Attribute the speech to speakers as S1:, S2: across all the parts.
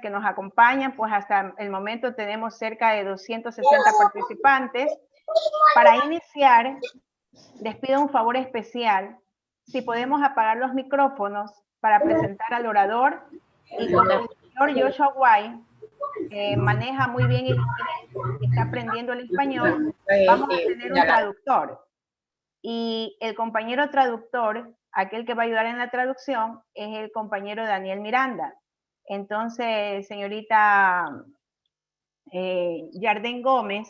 S1: que nos acompañan, pues hasta el momento tenemos cerca de 260 participantes. Para iniciar, les pido un favor especial, si podemos apagar los micrófonos para presentar al orador, y como el señor Joshua maneja muy bien el inglés y está aprendiendo el español, vamos a tener un traductor. Y el compañero traductor, aquel que va a ayudar en la traducción, es el compañero Daniel Miranda. Entonces, señorita Yarden Gómez,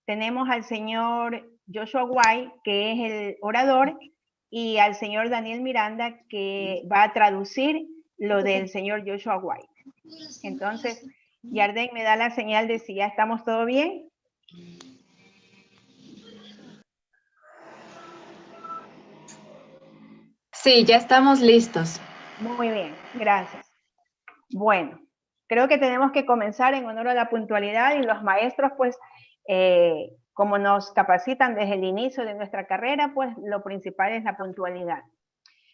S1: tenemos al señor Joshua White, que es el orador, y al señor Daniel Miranda, que va a traducir lo del señor Joshua White. Entonces, Yarden me da la señal de si ya estamos todo bien.
S2: Sí, ya estamos listos.
S1: Muy bien, gracias. Bueno, creo que tenemos que comenzar en honor a la puntualidad, y los maestros, pues, como nos capacitan desde el inicio de nuestra carrera, pues lo principal es la puntualidad.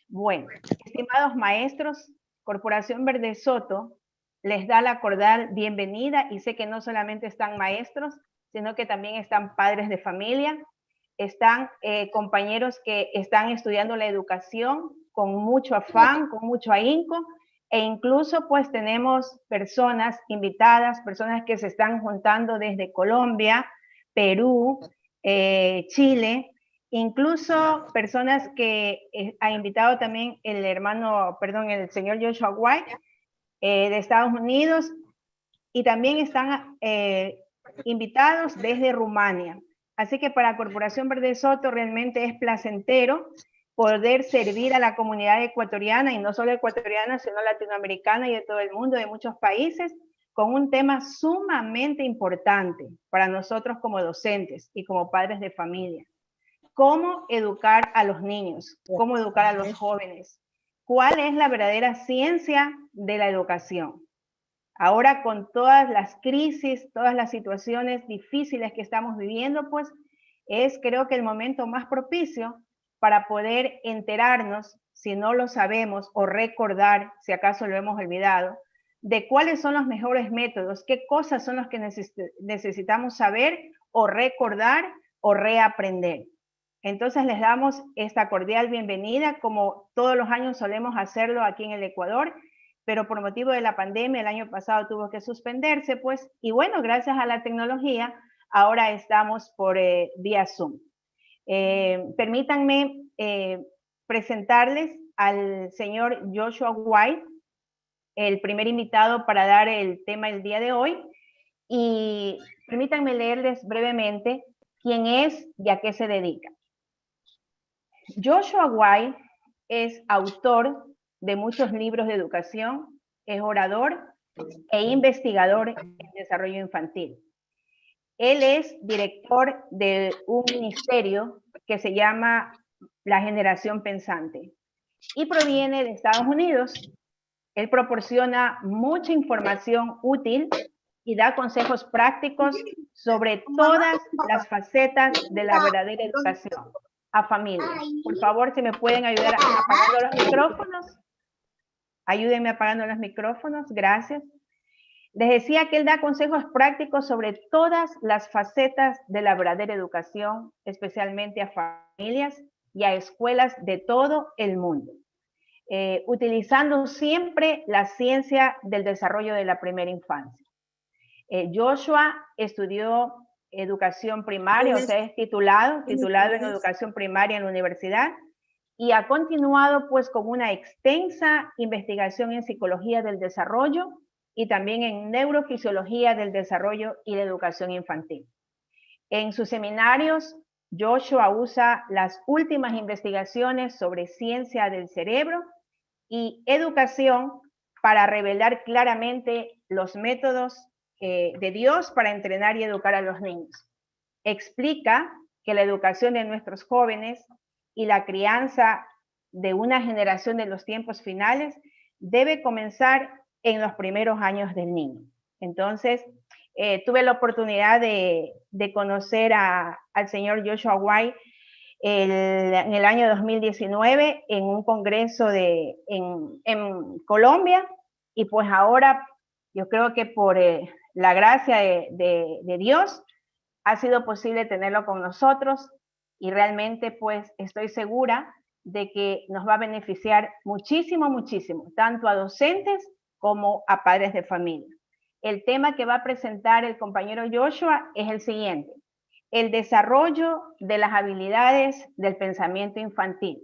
S1: Bueno, estimados maestros, Corporación Verde Soto les da la cordial bienvenida, y sé que no solamente están maestros, sino que también están padres de familia, están compañeros que están estudiando la educación con mucho afán, con mucho ahínco, e incluso pues tenemos personas invitadas, personas que se están juntando desde Colombia, Perú, Chile, incluso personas que ha invitado también el señor Joshua White de Estados Unidos, y también están invitados desde Rumania. Así que para Corporación Verde Soto realmente es placentero poder servir a la comunidad ecuatoriana, y no solo ecuatoriana, sino latinoamericana y de todo el mundo, de muchos países, con un tema sumamente importante para nosotros como docentes y como padres de familia. ¿Cómo educar a los niños? ¿Cómo educar a los jóvenes? ¿Cuál es la verdadera ciencia de la educación? Ahora, con todas las crisis, todas las situaciones difíciles que estamos viviendo, pues es, creo que, el momento más propicio para poder enterarnos, si no lo sabemos, o recordar, si acaso lo hemos olvidado, de cuáles son los mejores métodos, qué cosas son las que necesitamos saber o recordar o reaprender. Entonces les damos esta cordial bienvenida, como todos los años solemos hacerlo aquí en el Ecuador, pero por motivo de la pandemia el año pasado tuvo que suspenderse, pues, y bueno, gracias a la tecnología, ahora estamos por vía Zoom. Permítanme presentarles al señor Joshua White, el primer invitado para dar el tema el día de hoy, y permítanme leerles brevemente quién es y a qué se dedica. Joshua White es autor de muchos libros de educación, es orador e investigador en desarrollo infantil. Él es director de un ministerio que se llama La Generación Pensante y proviene de Estados Unidos. Él proporciona mucha información útil y da consejos prácticos sobre todas las facetas de la verdadera educación a familias. Por favor, si me pueden ayudar apagando los micrófonos. Ayúdenme apagando los micrófonos, gracias. Les decía que él da consejos prácticos sobre todas las facetas de la verdadera educación, especialmente a familias y a escuelas de todo el mundo, utilizando siempre la ciencia del desarrollo de la primera infancia. Joshua estudió educación primaria, o sea, es titulado en educación primaria en la universidad, y ha continuado pues con una extensa investigación en psicología del desarrollo y también en neurofisiología del desarrollo y la educación infantil. En sus seminarios, Joshua usa las últimas investigaciones sobre ciencia del cerebro y educación para revelar claramente los métodos de Dios para entrenar y educar a los niños. Explica que la educación de nuestros jóvenes y la crianza de una generación de los tiempos finales debe comenzar en los primeros años del niño. Entonces, tuve la oportunidad de conocer al señor Joshua White en el año 2019 en un congreso en Colombia, y pues ahora Yo creo que por la gracia de Dios ha sido posible tenerlo con nosotros y realmente pues estoy segura de que nos va a beneficiar muchísimo, muchísimo, tanto a docentes como a padres de familia. El tema que va a presentar el compañero Joshua es el siguiente: el desarrollo de las habilidades del pensamiento infantil.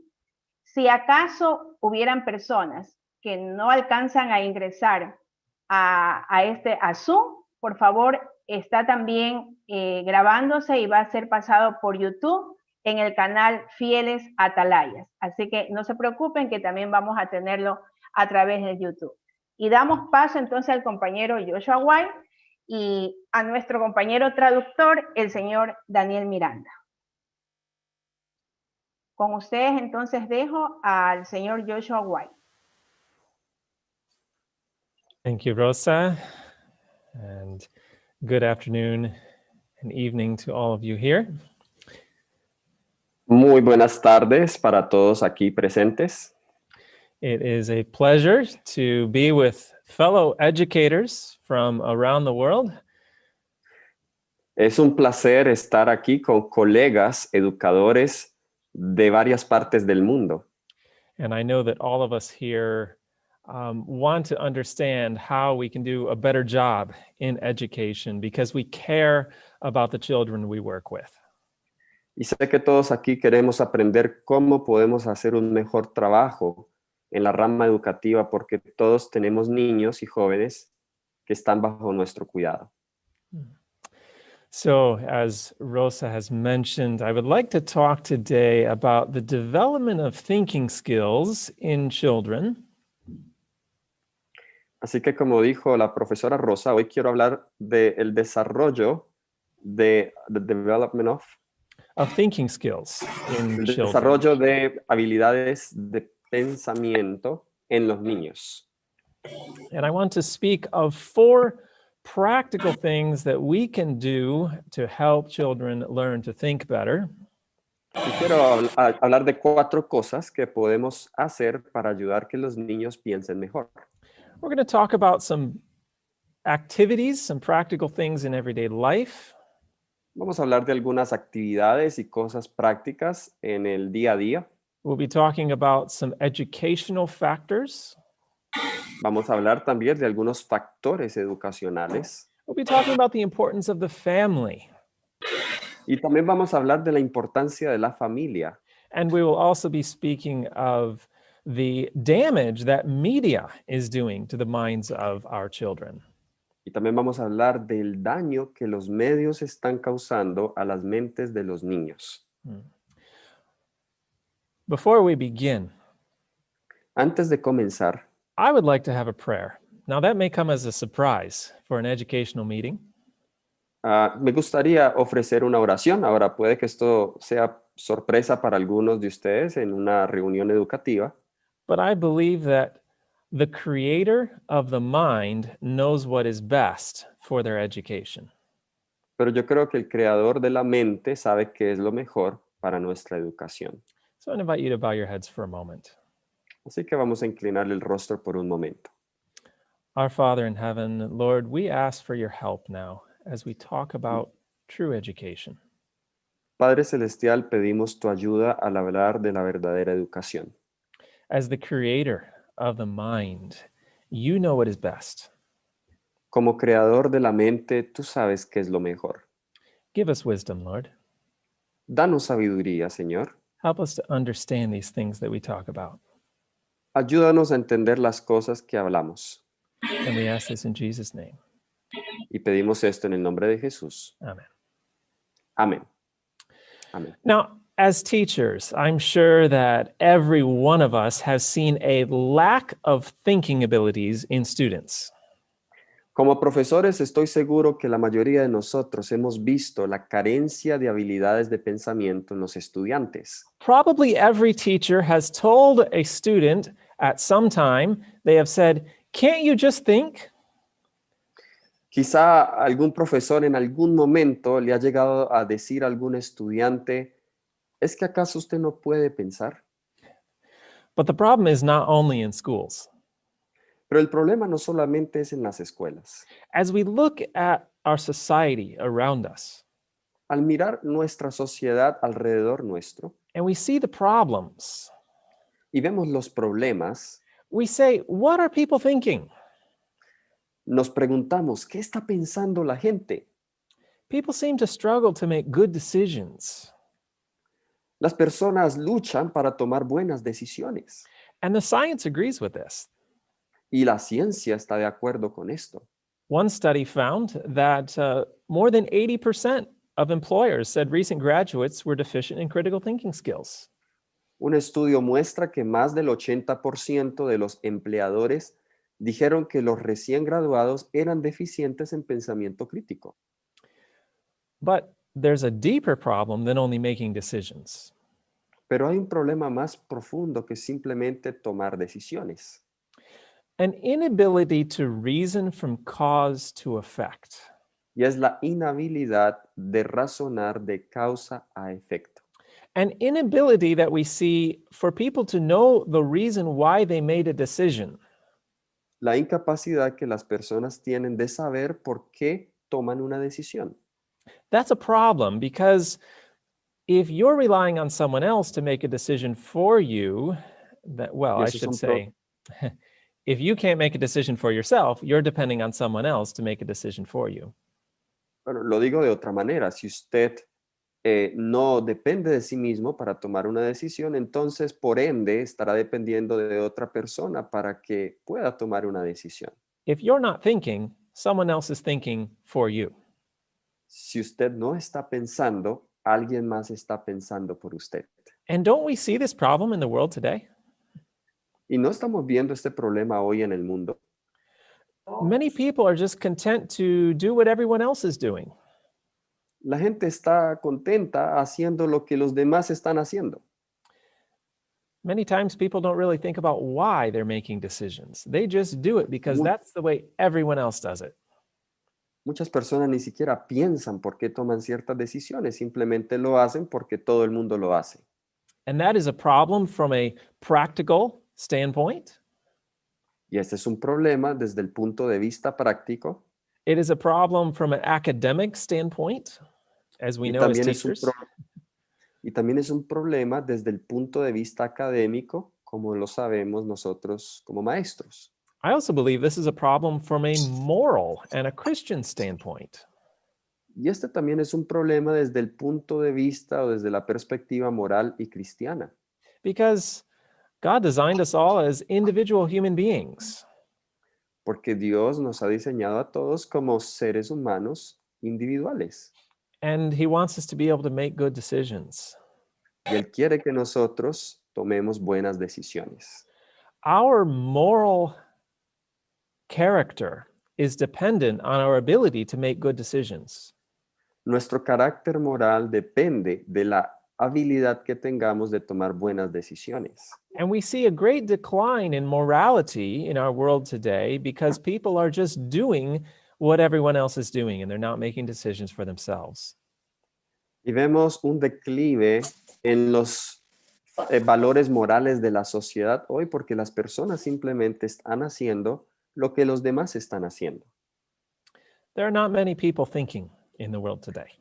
S1: Si acaso hubieran personas que no alcanzan a ingresar a Zoom, por favor, está también grabándose y va a ser pasado por YouTube en el canal Fieles Atalayas. Así que no se preocupen, que también vamos a tenerlo a través de YouTube. Y damos paso entonces al compañero Joshua White y a nuestro compañero traductor, el señor Daniel Miranda. Con ustedes entonces dejo al señor Joshua White.
S3: Thank you, Rosa, and good afternoon and evening to all of you here.
S4: Muy buenas tardes para todos aquí presentes.
S3: It is a pleasure to be with fellow educators from around the world.
S4: Es un placer estar aquí con colegas educadores de varias partes del mundo.
S3: And I know that all of us here want to understand how we can do a better job in education because we care about the children we work with.
S4: Y sé que todos aquí queremos aprender cómo podemos hacer un mejor trabajo en la rama educativa porque todos tenemos niños y jóvenes que están bajo nuestro cuidado.
S3: So, as Rosa has mentioned, I would like to talk today about the development of thinking skills in children.
S4: Así que, como dijo la profesora Rosa, hoy quiero hablar del desarrollo the development
S3: of thinking skills in
S4: el
S3: children.
S4: desarrollo de habilidades de pensamiento en los niños.
S3: And I want to speak of 4 practical things that we can do to help children learn to think better.
S4: Y quiero hablar de 4 cosas que podemos hacer para ayudar que los niños piensen mejor.
S3: We're going to talk about some activities, some practical things in everyday life.
S4: Vamos a hablar de algunas actividades y cosas prácticas en el día a día.
S3: We'll be talking about some educational factors.
S4: Vamos a hablar también de algunos factores educacionales.
S3: We'll be talking about the importance of the family.
S4: Y también vamos a hablar de la importancia de la familia.
S3: And we will also be speaking of the damage that media is doing to the minds of our children.
S4: Y también vamos a hablar del daño que los medios están causando a las mentes de los niños.
S3: Before we begin,
S4: Antes de comenzar,
S3: I would like to have a prayer. Now, that may come as a surprise for an educational meeting.
S4: me gustaría ofrecer una oración. Ahora puede que esto sea sorpresa para algunos de ustedes en una reunión educativa.
S3: But I believe that the creator of the mind knows what is best for their education.
S4: Pero yo creo que el creador de la mente sabe qué es lo mejor para nuestra educación.
S3: So I invite you to bow your heads for a moment.
S4: Así que vamos a inclinar el rostro por un momento.
S3: Our Father in heaven, Lord, we ask for your help now as we talk about true education.
S4: Padre Celestial, pedimos tu ayuda al hablar de la verdadera educación.
S3: As the creator of the mind, you know what is best.
S4: Como creador de la mente, tú sabes qué es lo mejor.
S3: Give us wisdom, Lord.
S4: Danos sabiduría, Señor.
S3: Help us to understand these things that we talk about.
S4: Ayúdanos a entender las cosas que hablamos.
S3: And we ask this in Jesus' name.
S4: Y pedimos esto en el nombre de Jesús.
S3: Amen.
S4: Amén. Amén.
S3: Now, as teachers, I'm sure that every one of us has seen a lack of thinking abilities in students.
S4: Como profesores, estoy seguro que la mayoría de nosotros hemos visto la carencia de habilidades de pensamiento en los estudiantes.
S3: Probably every teacher has told a student at some time, they have said, "Can't you just think?"
S4: Quizá algún profesor en algún momento le ha llegado a decir a algún estudiante, ¿es que acaso usted no puede pensar?
S3: But the problem is not only in schools.
S4: Pero el problema no solamente es en las escuelas.
S3: As we look at our society around us
S4: Al mirar nuestra sociedad alrededor nuestro
S3: and we see the problems,
S4: y vemos los problemas,
S3: we say, what are people thinking?
S4: nos preguntamos, ¿qué está pensando la gente?
S3: People seem to struggle to make good decisions.
S4: Las personas luchan para tomar buenas decisiones
S3: And the science agrees with this.
S4: y la ciencia está de acuerdo con esto.
S3: One study found that more than 80% of employers said recent graduates were deficient in critical thinking skills.
S4: Un estudio muestra que más del 80% de los empleadores dijeron que los recién graduados eran deficientes en pensamiento crítico.
S3: But there's a deeper problem than only making decisions.
S4: Pero hay un problema más profundo que simplemente tomar decisiones.
S3: An inability to reason from cause to effect.
S4: Y es la inhabilidad de razonar de causa a efecto.
S3: An inability that we see for people to know the reason why they made a decision.
S4: La incapacidad que las personas tienen de saber por qué toman una decisión.
S3: That's a problem because if you're relying on someone else to make a decision for you, that, well,
S4: Y
S3: I
S4: eso es
S3: should
S4: un
S3: say, if you can't make a decision for yourself, you're depending on someone else to make a decision for you.
S4: Bueno, lo digo de otra manera. Si usted no depende de sí mismo para tomar una decisión, entonces, por ende, estará dependiendo de otra persona para que pueda tomar una decisión.
S3: If you're not thinking, someone else is thinking for you.
S4: Si usted no está pensando, alguien más está pensando por usted.
S3: And don't we see this problem in the world today?
S4: Y no estamos viendo este problema hoy en el mundo.
S3: Many people are just content to do what everyone else is doing.
S4: La gente está contenta haciendo lo que los demás están haciendo.
S3: Many times people don't really think about why they're making decisions. They just do it because that's the way everyone else does it.
S4: Muchas personas ni siquiera piensan por qué toman ciertas decisiones, simplemente lo hacen porque todo el mundo lo hace.
S3: And that is a problem from a practical standpoint.
S4: Y este es un problema desde el punto de vista práctico.
S3: It is a problem from an academic standpoint, as we
S4: Y
S3: know as
S4: también, es un
S3: teachers.
S4: y también es un problema desde el punto de vista académico, como lo sabemos nosotros como maestros.
S3: I also believe this is a problem from a moral and a Christian standpoint.
S4: Y este también es un problema desde el punto de vista o desde la perspectiva moral y cristiana.
S3: Because God designed us all as individual human beings.
S4: Porque Dios nos ha diseñado a todos como seres humanos individuales.
S3: And he wants us to be able to make good decisions.
S4: Y Él quiere que nosotros tomemos buenas decisiones.
S3: Our moral character is dependent on our ability to make good decisions.
S4: Nuestro carácter moral depende de la habilidad que tengamos de tomar buenas decisiones.
S3: And we see a great decline in morality in our world today because people are just doing what everyone else is doing and they're not making decisions for themselves.
S4: Y vemos un declive en los valores morales de la sociedad hoy porque las personas simplemente están haciendo lo que los demás están haciendo.
S3: There are not many people thinking in the world today.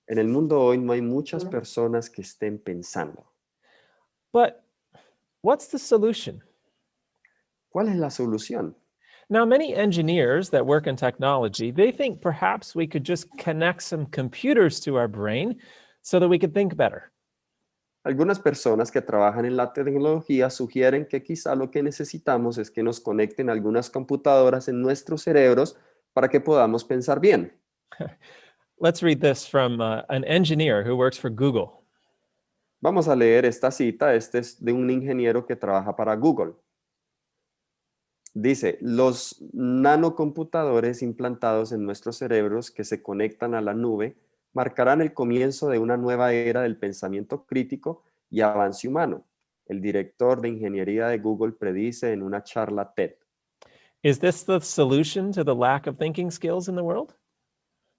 S4: En el mundo hoy no hay muchas personas que estén pensando.
S3: But what's the solution?
S4: ¿Cuál es la solución?
S3: Now, many engineers that work in technology, they think perhaps we could just connect some computers to our brain so that we could think better.
S4: Algunas personas que trabajan en la tecnología sugieren que quizá lo que necesitamos es que nos conecten algunas computadoras en nuestros cerebros para que podamos pensar bien.
S3: Let's read this from an engineer who works for Google.
S4: Vamos a leer esta cita. Este es de un ingeniero que trabaja para Google. Dice, los nanocomputadores implantados en nuestros cerebros que se conectan a la nube marcarán el comienzo de una nueva era del pensamiento crítico y avance humano. El director de ingeniería de Google predice en una charla TED.
S3: Is this the solution to the lack of thinking skills in the world?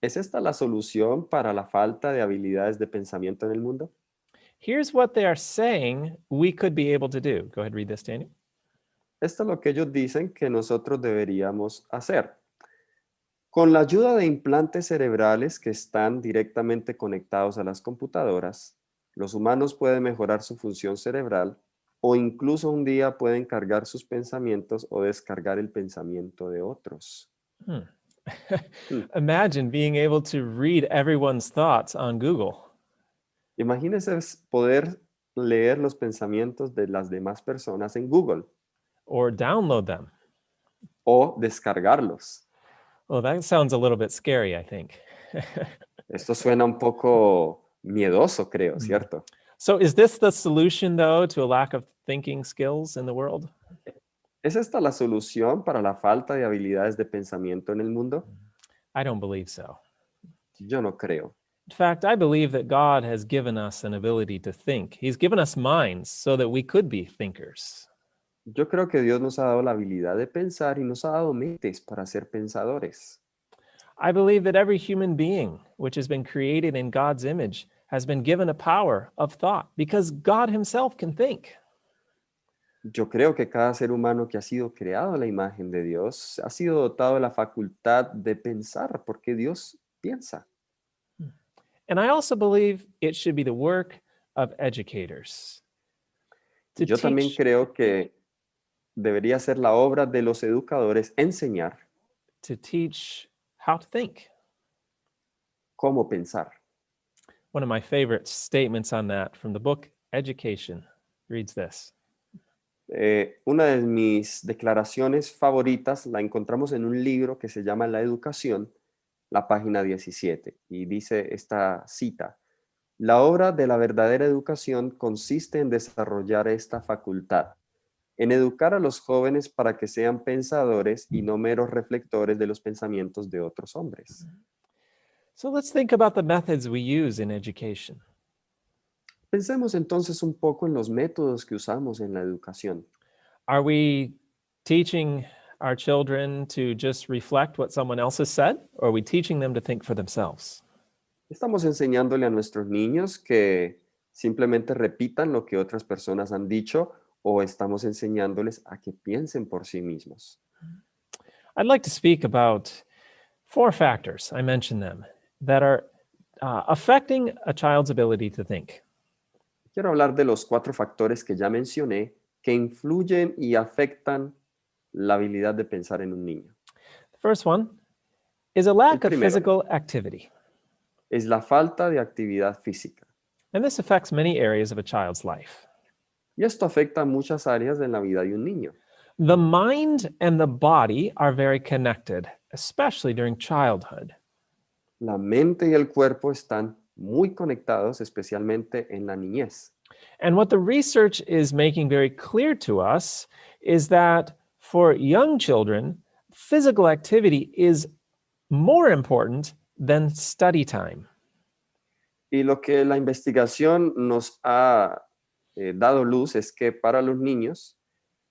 S4: ¿Es esta la solución para la falta de habilidades de pensamiento en el mundo?
S3: Here's what they are saying we could be able to do. Go ahead, read this, Daniel.
S4: Esto es lo que ellos dicen que nosotros deberíamos hacer. Con la ayuda de implantes cerebrales que están directamente conectados a las computadoras, los humanos pueden mejorar su función cerebral o incluso un día pueden cargar sus pensamientos o descargar el pensamiento de otros.
S3: Hmm.
S4: Hmm.
S3: Imagine being able to read everyone's thoughts on Google.
S4: Imagínense poder leer los pensamientos de las demás personas en Google
S3: Or download them.
S4: o descargarlos.
S3: Well, that sounds a little bit scary, I think.
S4: Esto suena un poco miedoso, creo,
S3: Mm.
S4: ¿cierto?
S3: So is this the solution, though, to a lack of thinking skills in the world?
S4: ¿Es esta la solución para la falta de habilidades de pensamiento en el mundo?
S3: I don't believe so.
S4: Yo no creo.
S3: In fact, I believe that God has given us an ability to think. He's given us minds so that we could be thinkers.
S4: Yo creo que Dios nos ha dado la habilidad de pensar y nos ha dado mentes para ser pensadores.
S3: I believe that every human being, which has been created in God's image, has been given a power of thought because God himself can think.
S4: Yo creo que cada ser humano que ha sido creado a la imagen de Dios ha sido dotado de la facultad de pensar porque Dios piensa.
S3: And I also believe it should be the work of educators to
S4: Yo también
S3: teach,
S4: creo que debería ser la obra de los educadores enseñar
S3: how to think.
S4: cómo pensar.
S3: One of my favorite statements on that from the book Education reads this.
S4: Una de mis declaraciones favoritas la encontramos en un libro que se llama La Educación, la página 17, y dice esta cita: la obra de la verdadera educación consiste en desarrollar esta facultad, en educar a los jóvenes para que sean pensadores y no meros reflectores de los pensamientos de otros hombres.
S3: So let's think about the methods we use in education.
S4: Pensemos entonces un poco en los métodos que usamos en la educación.
S3: Are we teaching our children to just reflect what someone else has said, or are we teaching them to think for themselves?
S4: Estamos enseñándole a nuestros niños que simplemente repitan lo que otras personas han dicho o estamos enseñándoles a que piensen por sí mismos.
S3: I'd like to speak about 4 factors, I mentioned them, that are affecting a child's ability to think.
S4: Quiero hablar de los 4 factores que ya mencioné que influyen y afectan la habilidad de pensar en un niño.
S3: The first one is a lack of
S4: primero.
S3: physical activity.
S4: Es la falta de actividad física.
S3: And this affects many areas of a child's life.
S4: Y esto afecta a muchas áreas de la vida de un niño.
S3: The mind and the body are very connected, especially during childhood.
S4: La mente y el cuerpo están muy conectados, especialmente en la niñez.
S3: And what the research is making very clear to us is that for young children, physical activity is more important than study time.
S4: Y lo que la investigación nos ha dado luz es que para los niños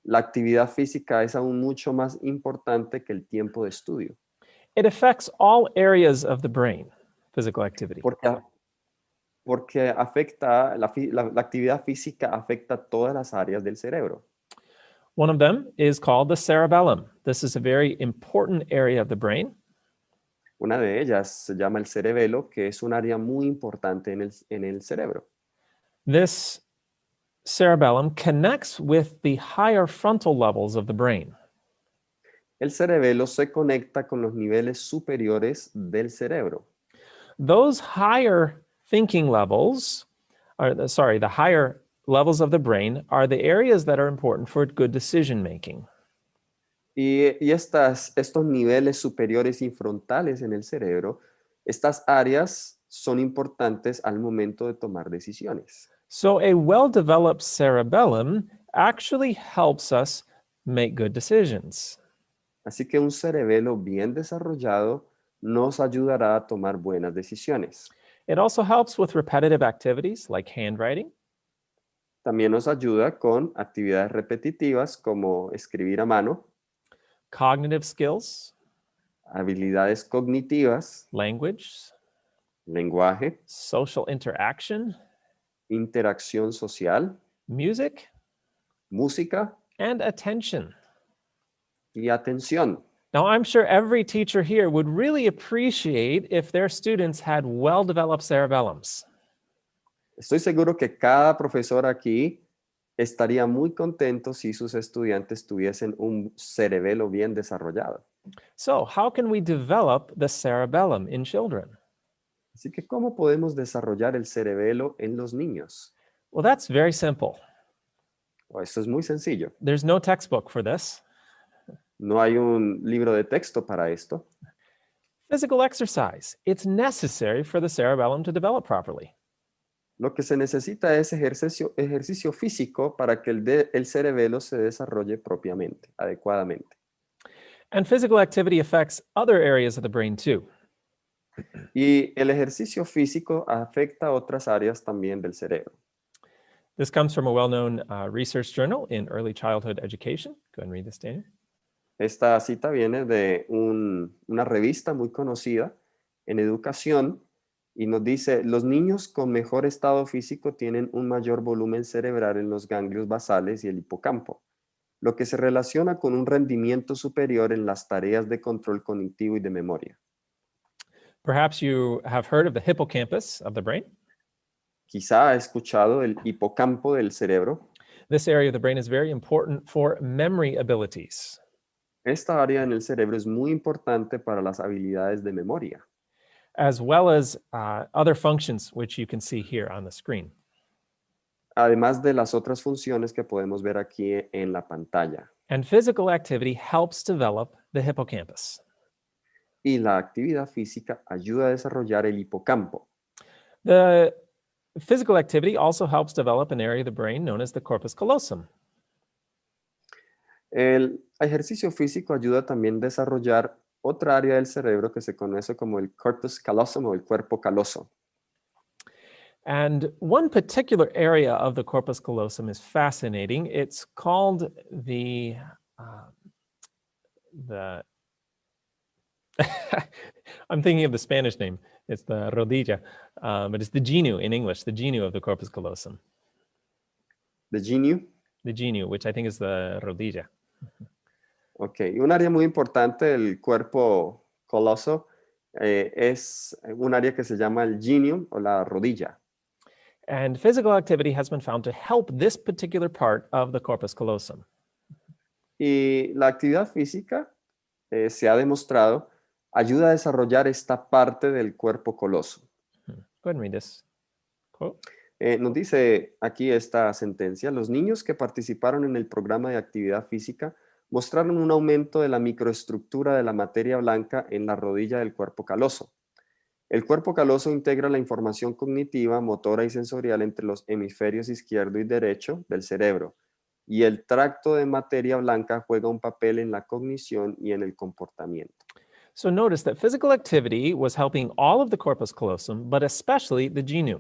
S4: la actividad física es aún mucho más importante que el tiempo de estudio.
S3: It affects all areas of the brain, physical activity.
S4: Porque afecta, la actividad física afecta todas las áreas del cerebro.
S3: One of them is called the cerebellum. This is a very important area of the brain.
S4: Una de ellas se llama el cerebelo, que es un área muy importante en el cerebro.
S3: This cerebellum connects with the higher frontal levels of the brain.
S4: El cerebelo se conecta con los niveles superiores del cerebro.
S3: Those higher thinking levels, the higher levels of the brain are the areas that are important for good decision making.
S4: Y estos niveles superiores y frontales en el cerebro, estas áreas son importantes al momento de tomar decisiones.
S3: So a well-developed cerebellum actually helps us make good decisions.
S4: Así que un cerebelo bien desarrollado nos ayudará a tomar buenas decisiones.
S3: It also helps with repetitive activities like handwriting.
S4: También nos ayuda con actividades repetitivas como escribir a mano,
S3: Cognitive skills,
S4: habilidades cognitivas,
S3: language,
S4: lenguaje,
S3: social interaction,
S4: interacción social,
S3: music,
S4: música
S3: and attention.
S4: y atención.
S3: Now, I'm sure every teacher here would really appreciate if their students had well-developed cerebellums.
S4: Estoy seguro que cada profesor aquí estaría muy contento si sus estudiantes tuviesen un cerebelo bien desarrollado.
S3: So, how can we develop the cerebellum in children?
S4: Así que, ¿cómo podemos desarrollar el cerebelo en los niños?
S3: Well, that's very simple.
S4: Esto es muy sencillo.
S3: There's no textbook for this.
S4: No hay un libro de texto para esto.
S3: Physical exercise. It's necessary for the cerebellum to develop properly.
S4: Lo que se necesita es ejercicio físico para que el cerebelo se desarrolle propiamente, adecuadamente.
S3: And physical activity affects other areas of the brain too.
S4: Y el ejercicio físico afecta a otras áreas también del cerebro.
S3: This comes from a well-known research journal in early childhood education. Go ahead and read this, Daniel.
S4: Esta cita viene de una revista muy conocida en educación y nos dice, los niños con mejor estado físico tienen un mayor volumen cerebral en los ganglios basales y el hipocampo, lo que se relaciona con un rendimiento superior en las tareas de control cognitivo y de memoria.
S3: Perhaps you have heard of the hippocampus of the brain.
S4: Quizá ha escuchado el hipocampo del cerebro.
S3: This area of the brain is very important for memory abilities.
S4: Esta área en el cerebro es muy importante para las habilidades de memoria,
S3: as well as other functions, which you can see here on the screen.
S4: además de las otras funciones que podemos ver aquí en la pantalla.
S3: And physical activity helps develop the hippocampus.
S4: Y la actividad física ayuda a desarrollar el hipocampo.
S3: The physical activity also helps develop an area of the brain known as the corpus callosum.
S4: El ejercicio físico ayuda también a desarrollar otra área del cerebro que se conoce como el corpus callosum o el cuerpo caloso.
S3: And one particular area of the corpus callosum is fascinating. It's called the I'm thinking of the Spanish name. It's the rodilla, but it's the genu in English, the genu of the corpus callosum.
S4: ¿De Genu?
S3: The genu, which I think is the rodilla.
S4: Ok, y un área muy importante del cuerpo coloso es un área que se llama el genu o la rodilla.
S3: And physical activity has been found to help this particular part of the corpus callosum.
S4: Y la actividad física se ha demostrado ayuda a desarrollar esta parte del cuerpo coloso.
S3: Go ahead and read this quote.
S4: Nos dice aquí esta sentencia, los niños que participaron en el programa de actividad física mostraron un aumento de la microestructura de la materia blanca en la rodilla del cuerpo caloso. El cuerpo caloso integra la información cognitiva, motora y sensorial entre los hemisferios izquierdo y derecho del cerebro, y el tracto de materia blanca juega un papel en la cognición y en el comportamiento.
S3: So notice that physical activity was helping all of the corpus callosum, but especially the genu.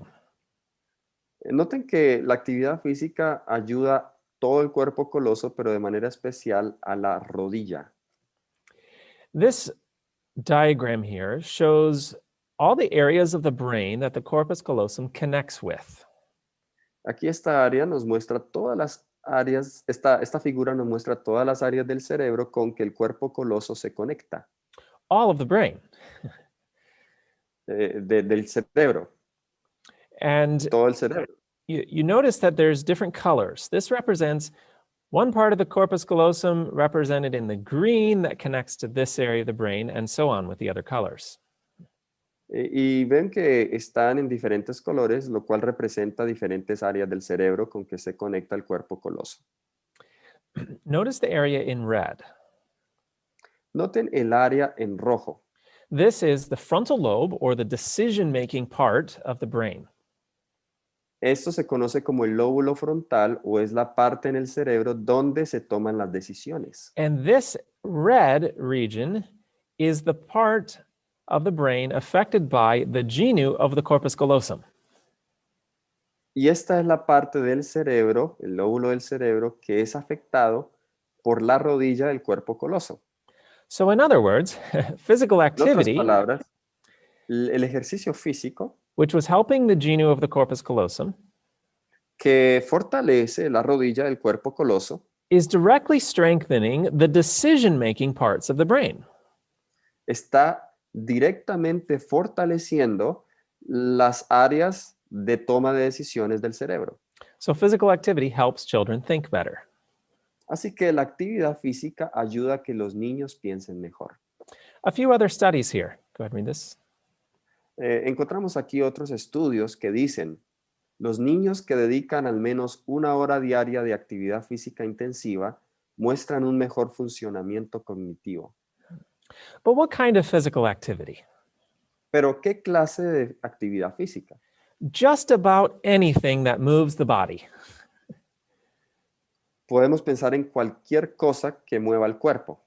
S4: Noten que la actividad física ayuda todo el cuerpo coloso, pero de manera especial a la rodilla.
S3: This diagram here shows all the areas of the brain that the corpus callosum connects with.
S4: Aquí esta área nos muestra todas las áreas, esta figura nos muestra todas las áreas del cerebro con que el cuerpo coloso se conecta.
S3: All of the brain.
S4: Del cerebro,
S3: And
S4: todo el cerebro.
S3: you notice that there's different colors. This represents one part of the corpus callosum represented in the green that connects to this area of the brain, and so on with the other colors.
S4: Y ven que están en diferentes colores, lo cual representa diferentes áreas del cerebro con que se conecta el cuerpo coloso.
S3: Notice the area in red.
S4: Noten el área en rojo.
S3: This is the frontal lobe, or the decision-making part of the brain.
S4: Esto se conoce como el lóbulo frontal o es la parte en el cerebro donde se toman las decisiones.
S3: And this red region is the part of the brain affected by the genu of the corpus callosum.
S4: Y esta es la parte del cerebro, el lóbulo del cerebro, que es afectado por la rodilla del cuerpo coloso.
S3: So in other words, physical
S4: En otras
S3: activity,
S4: palabras, el ejercicio físico
S3: which was helping the genu of the corpus callosum,
S4: que fortalece la rodilla del cuerpo coloso,
S3: is directly strengthening the decision-making parts of the brain.
S4: Está directamente fortaleciendo las áreas de toma de decisiones del cerebro.
S3: So physical activity helps children think better.
S4: Así que la actividad física ayuda a que los niños piensen mejor.
S3: A few other studies here. Go ahead and read this.
S4: Encontramos aquí otros estudios que dicen, los niños que dedican al menos 1 hora diaria de actividad física intensiva muestran un mejor funcionamiento cognitivo.
S3: But what kind of physical activity?
S4: Pero, ¿qué clase de actividad física?
S3: Just about anything that moves the body.
S4: Podemos pensar en cualquier cosa que mueva el cuerpo.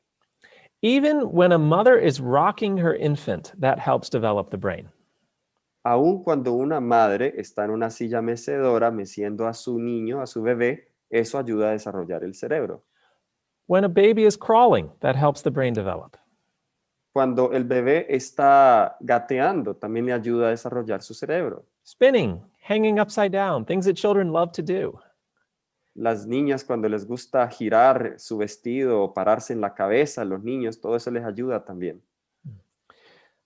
S3: Even when a mother is rocking her infant, that helps develop the brain.
S4: Aun cuando una madre está en una silla mecedora meciendo a su niño, a su bebé, eso ayuda a desarrollar el cerebro.
S3: When a baby is crawling, that helps the brain develop.
S4: Cuando el bebé está gateando, también le ayuda a desarrollar su cerebro.
S3: Spinning, hanging upside down, things that children love to do.
S4: Las niñas cuando les gusta girar su vestido o pararse en la cabeza, los niños, todo eso les ayuda también.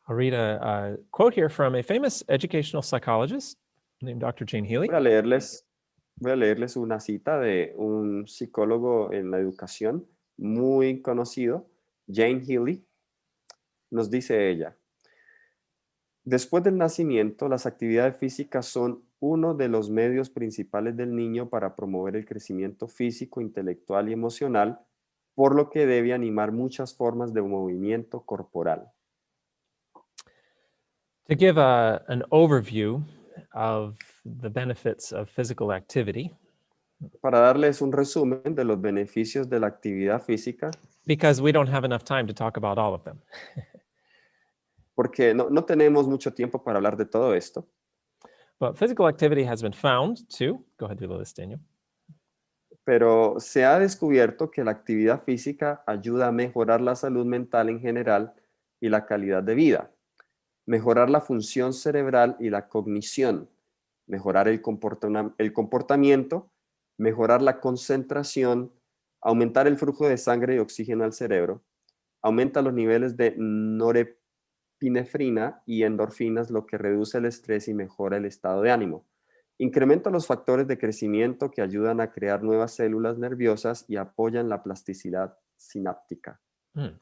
S3: I'll read a quote here from a famous educational psychologist named Dr. Jane Healy.
S4: Voy a leerles una cita de un psicólogo en la educación muy conocido, Jane Healy. Nos dice ella, después del nacimiento, las actividades físicas son uno de los medios principales del niño para promover el crecimiento físico, intelectual y emocional, por lo que debe animar muchas formas de movimiento corporal.
S3: To give an overview of the benefits of physical activity,
S4: Para darles un resumen de los beneficios de la actividad física,
S3: because we don't have enough time to talk about all of them.
S4: porque no tenemos mucho tiempo para hablar de todo esto,
S3: But physical activity has been found to, go ahead and do the list, Daniel.
S4: pero se ha descubierto que la actividad física ayuda a mejorar la salud mental en general y la calidad de vida, mejorar la función cerebral y la cognición, mejorar el comportamiento, mejorar la concentración, aumentar el flujo de sangre y oxígeno al cerebro, aumenta los niveles de norepinefrina y endorfinas, lo que reduce el estrés y mejora el estado de ánimo. Incrementa los factores de crecimiento que ayudan a crear nuevas células nerviosas y apoyan la plasticidad sináptica.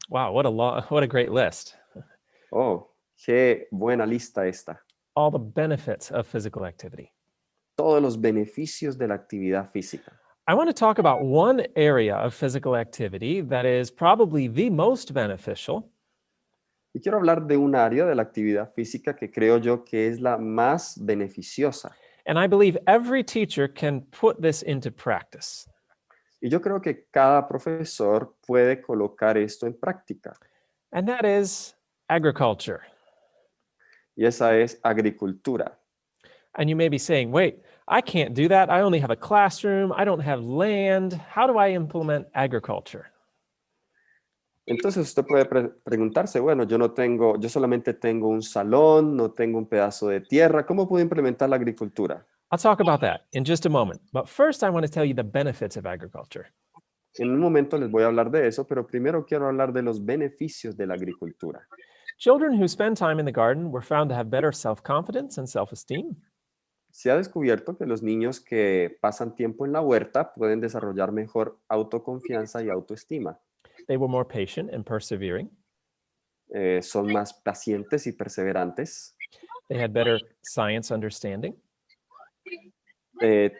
S3: Wow, what a great list.
S4: Oh, qué buena lista esta.
S3: All the benefits of physical activity.
S4: Todos los beneficios de la actividad física.
S3: I want to talk about one area of physical activity that is probably the most beneficial.
S4: Y quiero hablar de un área de la actividad física que creo yo que es la más beneficiosa.
S3: And I believe every teacher can put this into practice.
S4: Y yo creo que cada profesor puede colocar esto en práctica.
S3: And that is agriculture.
S4: Y esa es agricultura.
S3: And you may be saying, wait, I can't do that. I only have a classroom. I don't have land. How do I implement agriculture?
S4: Entonces usted puede preguntarse, bueno, yo solamente tengo un salón, no tengo un pedazo de tierra. ¿Cómo puedo implementar la agricultura?
S3: I'll talk about that in just a moment. But first, I want to tell you the benefits of agriculture.
S4: En un momento les voy a hablar de eso, pero primero quiero hablar de los beneficios de la agricultura.
S3: Children who spend time in the garden were found to have better self-confidence and self-esteem.
S4: Se ha descubierto que los niños que pasan tiempo en la huerta pueden desarrollar mejor autoconfianza y autoestima.
S3: They were more patient and persevering.
S4: Son más pacientes y perseverantes.
S3: They had better science understanding.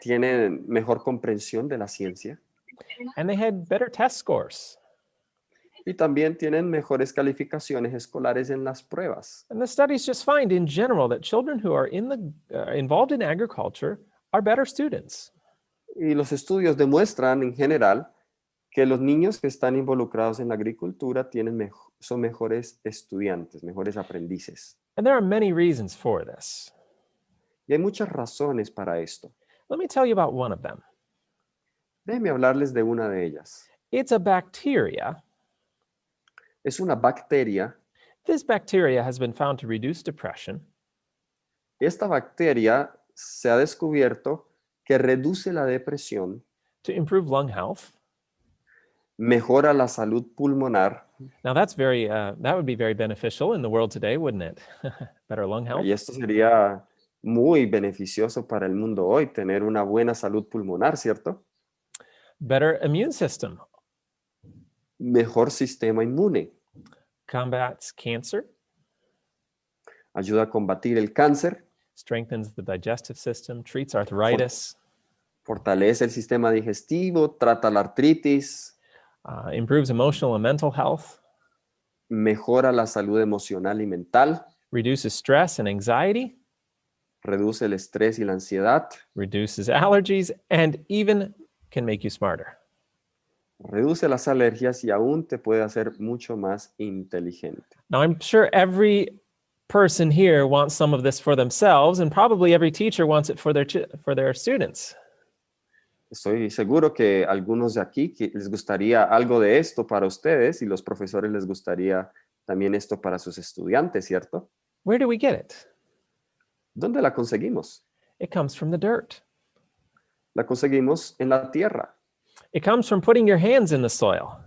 S4: Tienen mejor comprensión de la ciencia.
S3: And they had better test scores.
S4: Y también tienen mejores calificaciones escolares en las pruebas.
S3: And the studies just find in general that children who are involved in agriculture are better students.
S4: Y los estudios demuestran en general que los niños que están involucrados en la agricultura son mejores estudiantes, mejores aprendices.
S3: And there are many reasons for this.
S4: Y hay muchas razones para esto.
S3: Let me tell you about one of them.
S4: Déjenme hablarles de una de ellas.
S3: It's a bacteria.
S4: Es una bacteria.
S3: This bacteria has been found to reduce depression.
S4: Esta bacteria se ha descubierto que reduce la depresión,
S3: To improve lung health.
S4: mejora la salud pulmonar.
S3: Now that would be very beneficial in the world today, wouldn't it? Better lung health.
S4: Y esto sería muy beneficioso para el mundo hoy, tener una buena salud pulmonar, ¿cierto?
S3: Better immune system.
S4: Mejor sistema inmune.
S3: Combats cancer.
S4: Ayuda a combatir el cáncer.
S3: Strengthens the digestive system. Treats arthritis.
S4: Fortalece el sistema digestivo. Trata la artritis.
S3: Improves emotional and mental health.
S4: Mejora la salud emocional y mental.
S3: Reduces stress and anxiety.
S4: Reduce el estrés y la ansiedad.
S3: Reduces allergies and even can make you smarter.
S4: Reduce las alergias y aún te puede hacer mucho más inteligente.
S3: Now, I'm sure every person here wants some of this for themselves, and probably every teacher wants it for their students.
S4: Estoy seguro que algunos de aquí que les gustaría algo de esto para ustedes y los profesores les gustaría también esto para sus estudiantes, ¿cierto?
S3: Where do we get it?
S4: ¿Dónde la conseguimos?
S3: It comes from the dirt.
S4: La conseguimos en la tierra.
S3: It comes from putting your hands in the soil.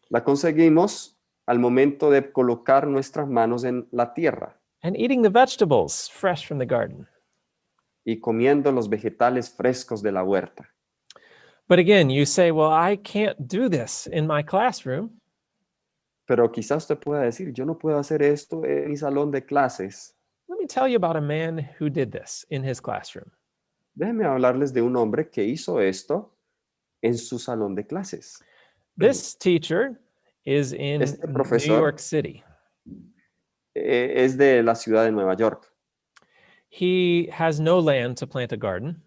S4: La conseguimos al momento de colocar nuestras manos en la tierra
S3: And eating the vegetables fresh from the garden.
S4: y comiendo los vegetales frescos de la huerta.
S3: But again, you say, well, I can't do this in my classroom.
S4: Pero quizás usted pueda decir, yo no puedo hacer esto en mi salón de clases.
S3: Let me tell you about a man who did this in his classroom.
S4: Déjenme hablarles de un hombre que hizo esto en su salón de clases.
S3: This teacher is in
S4: Este
S3: New
S4: profesor
S3: York City.
S4: Es de la ciudad de Nueva York.
S3: He has no land to plant a garden.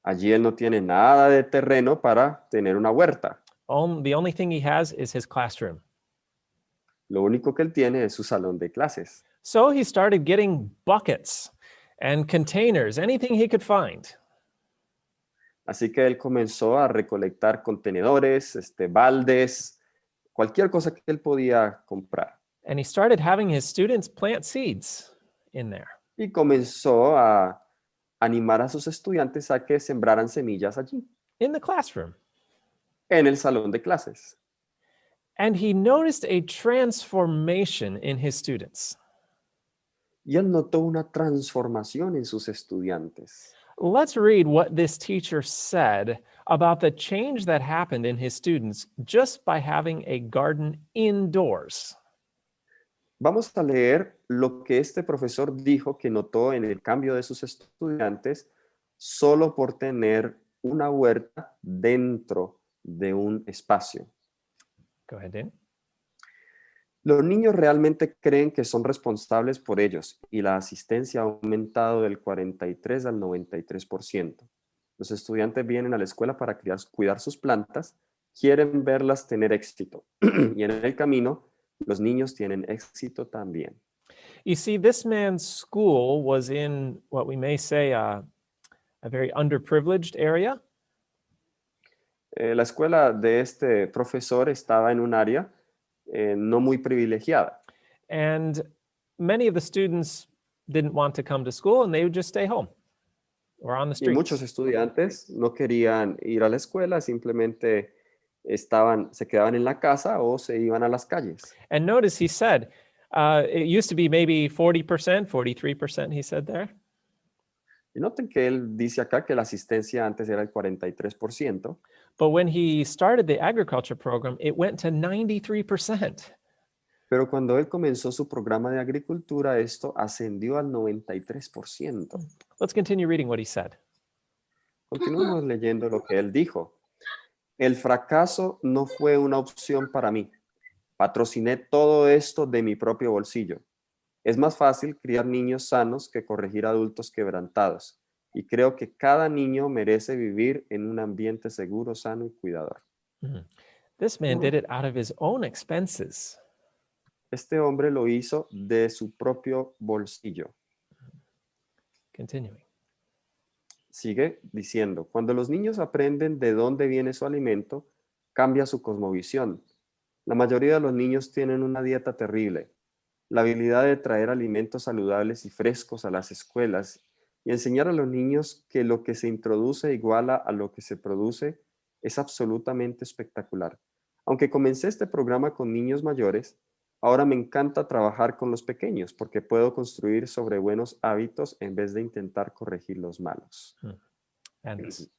S4: Allí él no tiene nada de terreno para tener una huerta.
S3: The only thing he has is his classroom.
S4: Lo único que él tiene es su salón de clases.
S3: So he started getting buckets and containers, anything he could find.
S4: Así que él comenzó a recolectar contenedores, baldes, cualquier cosa que él podía comprar.
S3: And he started having his students plant seeds in there.
S4: Y comenzó a animar a sus estudiantes a que sembraran semillas allí,
S3: In the classroom.
S4: en el salón de clases.
S3: And he noticed a transformation in his students.
S4: Y él notó una transformación en sus estudiantes.
S3: Let's read what this teacher said about the change that happened in his students just by having a garden indoors.
S4: Vamos a leer lo que este profesor dijo que notó en el cambio de sus estudiantes solo por tener una huerta dentro de un espacio.
S3: Go ahead, Dan.
S4: Los niños realmente creen que son responsables por ellos y la asistencia ha aumentado del 43 al 93%. Los estudiantes vienen a la escuela para cuidar sus plantas, quieren verlas tener éxito y en el camino los niños tienen éxito también.
S3: You see, this man's school was in what we may say a very underprivileged area.
S4: La escuela de este profesor estaba en un área no muy privilegiada.
S3: And many of the students didn't want to come to school and they would just stay home or on the
S4: Y muchos
S3: streets.
S4: estudiantes no querían ir a la escuela, simplemente se quedaban en la casa o se iban a las calles.
S3: And notice he said, it used to be maybe 40%, 43%, he said there.
S4: Y noten que él dice acá que la asistencia antes era el 43%,
S3: But when he started the agriculture program, it went to 93%.
S4: pero cuando él comenzó su programa de agricultura, esto ascendió al 93%.
S3: Let's continue reading what he said.
S4: Continuemos leyendo lo que él dijo. El fracaso no fue una opción para mí. Patrociné todo esto de mi propio bolsillo. Es más fácil criar niños sanos que corregir adultos quebrantados. Y creo que cada niño merece vivir en un ambiente seguro, sano y cuidador.
S3: This man did it out of his own expenses.
S4: Este hombre lo hizo de su propio bolsillo.
S3: Continuing.
S4: Sigue diciendo, cuando los niños aprenden de dónde viene su alimento, cambia su cosmovisión. La mayoría de los niños tienen una dieta terrible. La habilidad de traer alimentos saludables y frescos a las escuelas y enseñar a los niños que lo que se introduce iguala a lo que se produce Es absolutamente espectacular. Aunque comencé este programa con niños mayores, ahora me encanta trabajar con los pequeños porque puedo construir sobre buenos hábitos en vez de intentar corregir los malos.
S3: And this.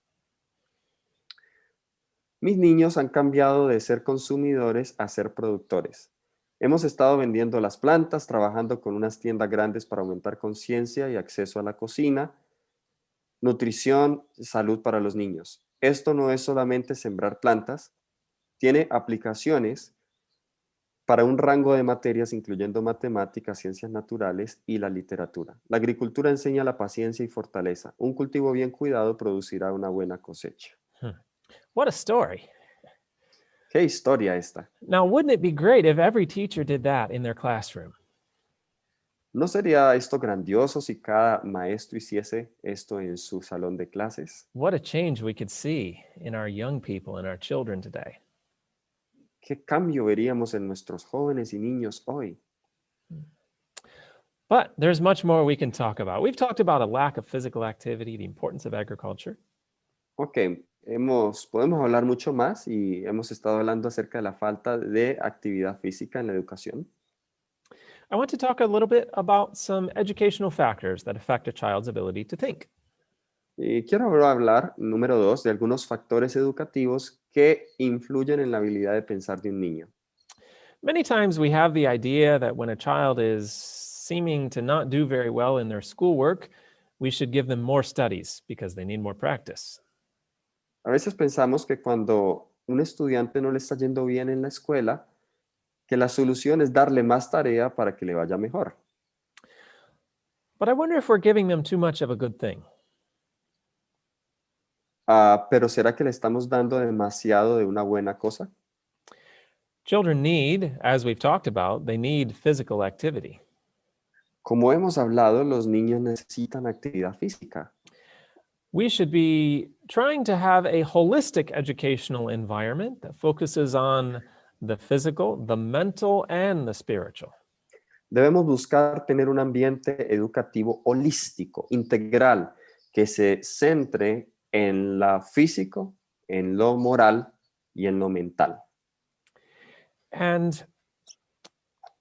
S4: Mis niños han cambiado de ser consumidores a ser productores. Hemos estado vendiendo las plantas, trabajando con unas tiendas grandes para aumentar conciencia y acceso a la cocina, nutrición, salud para los niños. Esto no es solamente sembrar plantas, tiene aplicaciones para un rango de materias incluyendo matemáticas, ciencias naturales y la literatura. La agricultura enseña la paciencia y fortaleza. Un cultivo bien cuidado producirá una buena cosecha.
S3: What a story.
S4: ¿Qué historia esta?
S3: Now, wouldn't it be great if every teacher did that in their classroom?
S4: ¿No sería esto grandioso si cada maestro hiciese esto en su salón de clases?
S3: What a change we could see in our young people and our children today.
S4: ¿Qué cambio veríamos en nuestros jóvenes y niños hoy?
S3: But there's much more we can talk about. We've talked about a lack of physical activity, the importance of agriculture.
S4: Ok, podemos hablar mucho más y hemos estado hablando acerca de la falta de actividad física en la educación.
S3: I want to talk a little bit about some educational factors that affect a child's ability to think.
S4: Y quiero ahora hablar, número 2, de algunos factores educativos que influyen en la habilidad de pensar de un niño.
S3: Many times we have the idea that when a child is seeming to not do very well in their schoolwork, we should give them more studies because they need more practice.
S4: A veces pensamos que cuando un estudiante no le está yendo bien en la escuela, que la solución es darle más tarea para que le vaya mejor.
S3: But I wonder if we're giving them too much of a good thing.
S4: Pero ¿será que le estamos dando demasiado de una buena cosa?
S3: Children need, as we've talked about, they need physical activity.
S4: Como hemos hablado, los niños necesitan actividad física.
S3: We should be trying to have a holistic educational environment that focuses on the physical, the mental, and the spiritual.
S4: Debemos buscar tener un ambiente educativo holístico, integral, que se centre en lo físico, en lo moral y en lo mental.
S3: And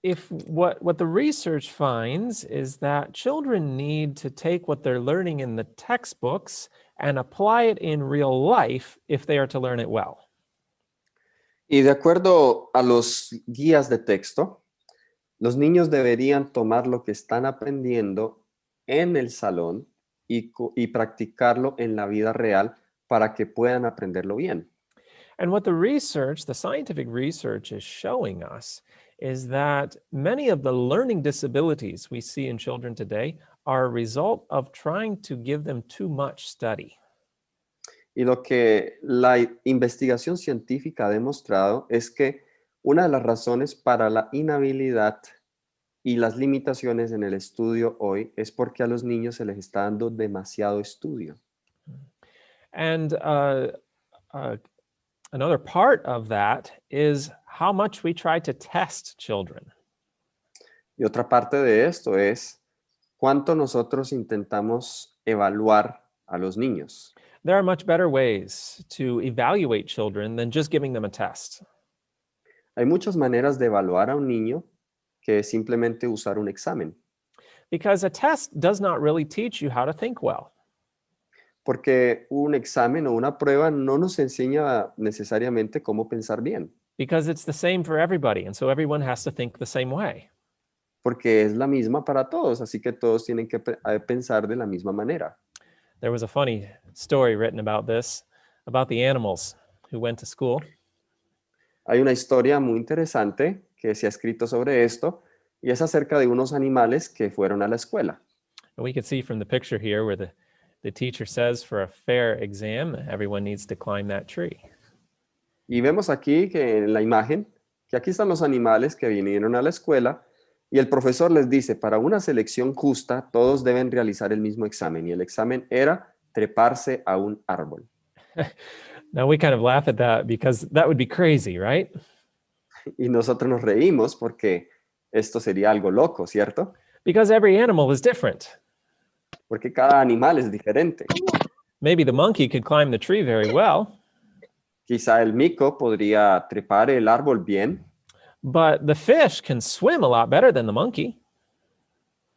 S3: if what the research finds is that children need to take what they're learning in the textbooks and apply it in real life if they are to learn it well.
S4: Y de acuerdo a los guías de texto, los niños deberían tomar lo que están aprendiendo en el salón y practicarlo en la vida real para que puedan aprenderlo bien.
S3: And what the research, the scientific research is showing us is that many of the learning disabilities we see in children today are a result of trying to give them too much study.
S4: Y lo que la investigación científica ha demostrado es que una de las razones para la inhabilidad y las limitaciones en el estudio hoy es porque a los niños se les está dando demasiado estudio.
S3: And another part of that is how much we try to test children.
S4: Y otra parte de esto es cuánto nosotros intentamos evaluar a los niños.
S3: There are much better ways to evaluate children than just giving them a test.
S4: Hay muchas maneras de evaluar a un niño que simplemente usar un examen.
S3: Because a test does not really teach you how to think well.
S4: Porque un examen o una prueba no nos enseña necesariamente cómo pensar bien.
S3: Because it's the same for everybody, and so everyone has to think the same way.
S4: Porque es la misma para todos, así que todos tienen que pensar de la misma manera.
S3: There was a funny story written about this, about the animals who went to school.
S4: Hay una historia muy interesante que se ha escrito sobre esto y es acerca de unos animales que fueron a la escuela.
S3: And we can see from the picture here where the teacher says for a fair exam, everyone needs to climb that tree.
S4: Y vemos aquí que en la imagen que aquí están los animales que vinieron a la escuela y el profesor les dice, para una selección justa, todos deben realizar el mismo examen. Y el examen era treparse a un árbol.
S3: Now we kind of laugh at that because that would be crazy, right?
S4: Y nosotros nos reímos porque esto sería algo loco, ¿cierto?
S3: Because every animal is different.
S4: Porque cada animal es diferente.
S3: Maybe the monkey could climb the tree very well.
S4: Quizá el mico podría trepar el árbol bien,
S3: but the fish can swim a lot better than the monkey.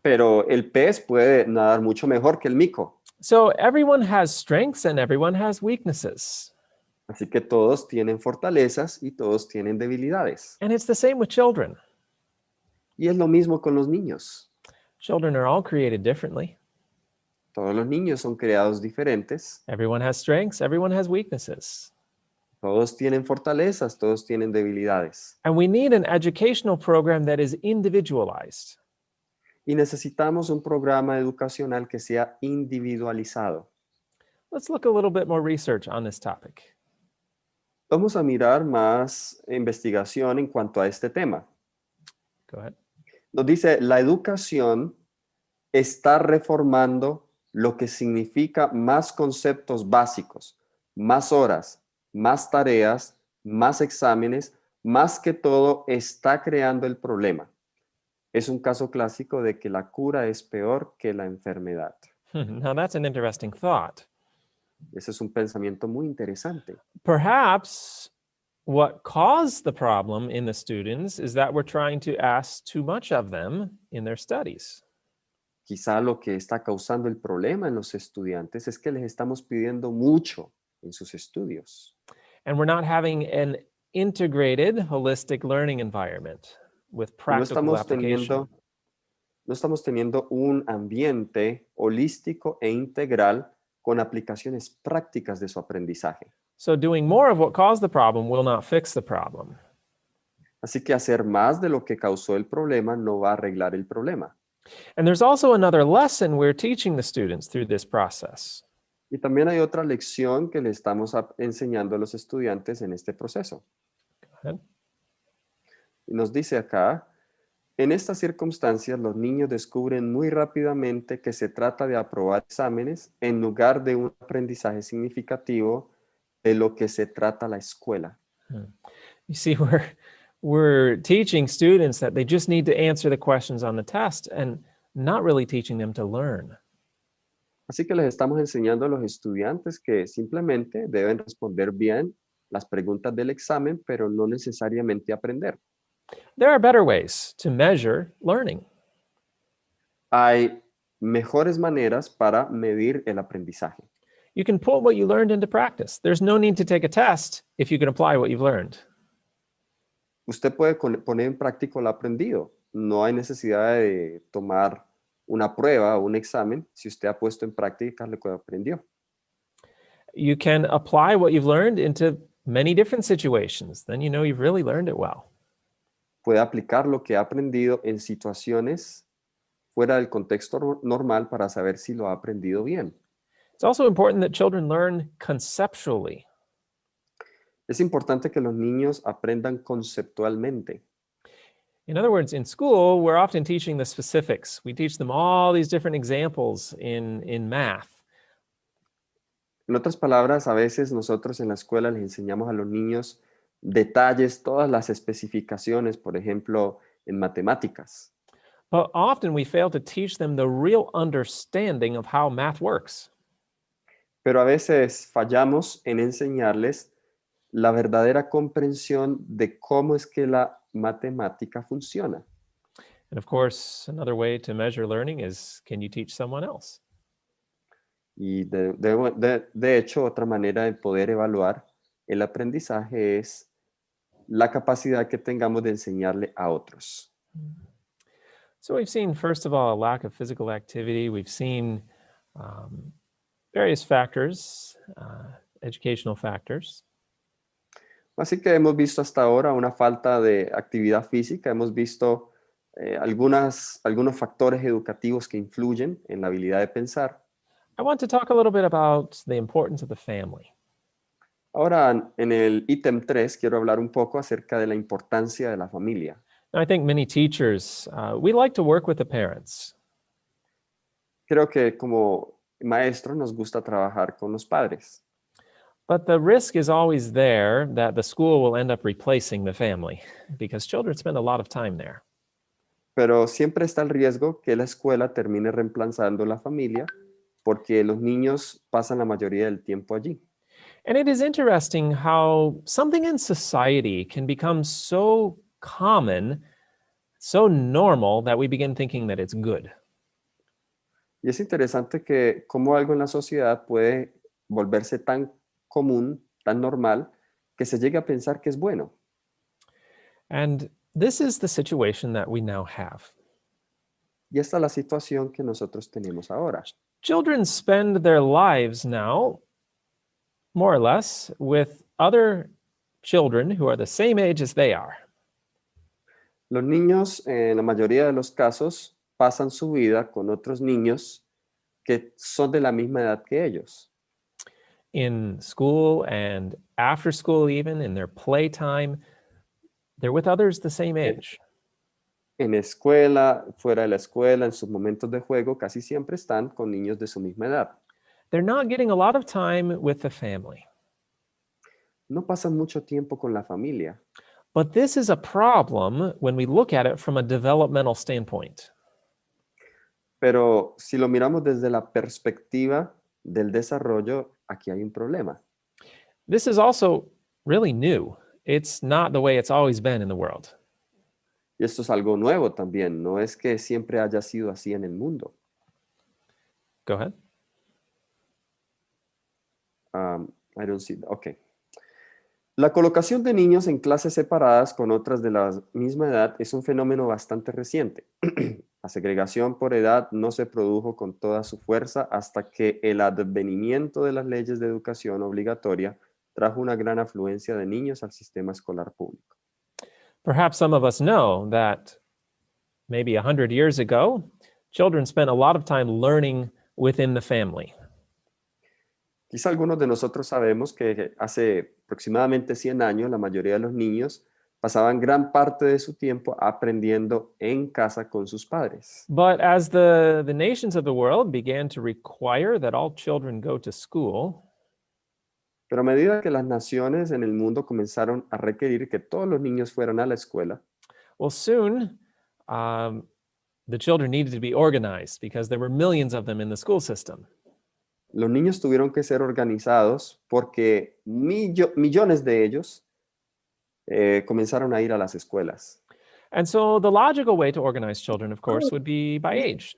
S4: pero el pez puede nadar mucho mejor que el mico.
S3: So everyone has strengths and everyone has weaknesses.
S4: Así que todos tienen fortalezas y todos tienen debilidades.
S3: And it's the same with children.
S4: Y es lo mismo con los niños.
S3: Children are all created differently.
S4: Todos los niños son creados diferentes.
S3: Everyone has strengths, everyone has weaknesses.
S4: Todos tienen fortalezas, todos tienen debilidades.
S3: And we need an educational program that is individualized.
S4: Y necesitamos un programa educacional que sea individualizado.
S3: Let's look a little bit more research on this topic.
S4: Vamos a mirar más investigación en cuanto a este tema.
S3: Go ahead.
S4: Nos dice, la educación está reformando lo que significa más conceptos básicos, más horas, más tareas, más exámenes, más que todo está creando el problema. Es un caso clásico de que la cura es peor que la enfermedad.
S3: Now that's an interesting thought.
S4: Ese es un pensamiento muy interesante.
S3: Perhaps what caused the problem in the students is that we're trying to ask too much of them in their studies.
S4: Quizá lo que está causando el problema en los estudiantes es que les estamos pidiendo mucho en sus estudios.
S3: And we're not having an integrated, holistic learning environment with
S4: No
S3: practical application.
S4: no estamos teniendo un ambiente holístico e integral con aplicaciones prácticas de su aprendizaje.
S3: So doing more of what caused the problem will not fix the problem.
S4: Así que hacer más de lo que causó el problema no va a arreglar el problema.
S3: And there's also another lesson we're teaching the students through this process.
S4: Y también hay otra lección que le estamos enseñando a los estudiantes en este proceso.
S3: Go ahead.
S4: Y nos dice acá, en estas circunstancias los niños descubren muy rápidamente que se trata de aprobar exámenes en lugar de un aprendizaje significativo de lo que se trata la escuela.
S3: You see, we're teaching students that they just need to answer the questions on the test and not really teaching them to learn.
S4: Así que les estamos enseñando a los estudiantes que simplemente deben responder bien las preguntas del examen, pero no necesariamente aprender.
S3: There are better ways to measure learning.
S4: Hay mejores maneras para medir el aprendizaje.
S3: You can put what you learned into practice. There's no need to take a test if you can apply what you've learned.
S4: Usted puede poner en práctica lo aprendido. No hay necesidad de tomar una prueba o un examen si usted ha puesto en práctica lo que aprendió.
S3: You can apply what you've learned into many different situations. Then you know you've really learned it well.
S4: Puede aplicar lo que ha aprendido en situaciones fuera del contexto normal para saber si lo ha aprendido bien.
S3: It's also important that children learn conceptually.
S4: Es importante que los niños aprendan conceptualmente.
S3: In other words, in school, we're often teaching the specifics. We teach them all these different examples in math.
S4: En otras palabras, a veces nosotros en la escuela les enseñamos a los niños detalles, todas las especificaciones, por ejemplo, en matemáticas.
S3: But often we fail to teach them the real understanding of how math works.
S4: Pero a veces fallamos en enseñarles la verdadera comprensión de cómo es que la matemática funciona.
S3: And of course, another way to measure learning is, can you teach someone else?
S4: Y de hecho, otra manera de poder evaluar el aprendizaje es la capacidad que tengamos de enseñarle a otros.
S3: So we've seen, first of all, a lack of physical activity. We've seen various factors, educational factors.
S4: Así que hemos visto hasta ahora una falta de actividad física, hemos visto algunos factores educativos que influyen en la habilidad de pensar.
S3: I want to talk a little bit about the importance of the family.
S4: Ahora, en el ítem 3, quiero hablar un poco acerca de la importancia de la familia.
S3: Now, I think many teachers, we like to work with the parents.
S4: Creo que como maestros nos gusta trabajar con los padres.
S3: But the risk is always there that the school will end up replacing the family because children spend a lot of time there.
S4: Pero siempre está el riesgo que la escuela termine reemplazando la familia porque los niños pasan la mayoría del tiempo allí.
S3: And it is interesting how something in society can become so common, so normal, that we begin thinking that it's good.
S4: Y es interesante que como algo en la sociedad puede volverse tan común, tan normal, que se llegue a pensar que es bueno.
S3: And this is the situation that we now have.
S4: Y esta es la situación que nosotros tenemos ahora.
S3: Children spend their lives now, more or less, with other children who are the same age as they are.
S4: Los niños, en la mayoría de los casos, pasan su vida con otros niños que son de la misma edad que ellos.
S3: In school and after school, even in their playtime, they're with others the same age.
S4: En escuela, fuera de la escuela, en sus momentos de juego, casi siempre están con niños de su misma edad.
S3: They're not getting a lot of time with the family.
S4: No pasan mucho tiempo con la familia.
S3: But this is a problem when we look at it from a developmental standpoint.
S4: Pero si lo miramos desde la perspectiva del desarrollo, aquí hay un problema.
S3: This is also really new. It's not the way it's always been in the world.
S4: Y esto es algo nuevo también. No es que siempre haya sido así en el mundo.
S3: Go ahead.
S4: I don't see that. Okay. La colocación de niños en clases separadas con otras de la misma edad es un fenómeno bastante reciente. La segregación por edad no se produjo con toda su fuerza hasta que el advenimiento de las leyes de educación obligatoria trajo una gran afluencia de niños al sistema escolar público.
S3: Perhaps some of us know that maybe 100 years ago, children spent a lot of time learning within the family.
S4: Quizá algunos de nosotros sabemos que hace aproximadamente 100 años la mayoría de los niños pasaban gran parte de su tiempo aprendiendo en casa con sus padres.
S3: But as the nations of the world began to require that all children go to school,
S4: Pero a medida que las naciones en el mundo comenzaron a requerir que todos los niños fueran a la escuela,
S3: well, soon the children needed to be organized because there were millions of them in the school system.
S4: los niños tuvieron que ser organizados porque millones de ellos comenzaron a ir a las escuelas.
S3: And so the logical way to organize children, of course, would be by age.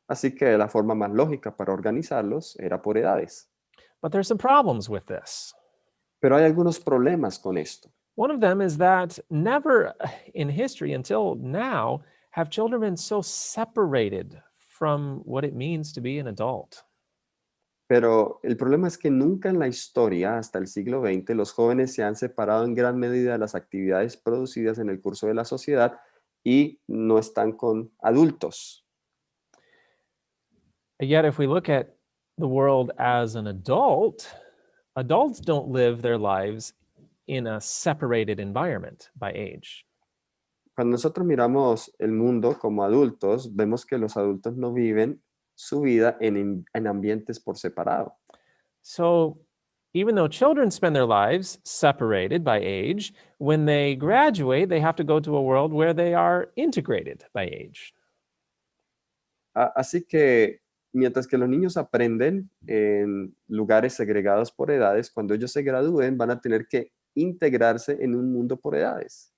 S4: Así que la forma más lógica para organizarlos era por edades.
S3: But there's some problems with this.
S4: Pero hay algunos problemas con esto.
S3: One of them is that never in history until now have children been so separated from what it means to be an adult.
S4: Pero el problema es que nunca en la historia, hasta el siglo XX, los jóvenes se han separado en gran medida de las actividades producidas en el curso de la sociedad y no están con adultos.
S3: Yet if we look at the world as an adult, adults don't live their lives in a separated environment by age.
S4: Cuando nosotros miramos el mundo como adultos, vemos que los adultos no viven su vida en ambientes por separado.
S3: So even though children spend their lives separated by age, when they graduate, they have to go to a world where they are integrated by age.
S4: Así que mientras que los niños aprenden en lugares segregados por edades, cuando ellos se gradúen van a tener que integrarse en un mundo por edades.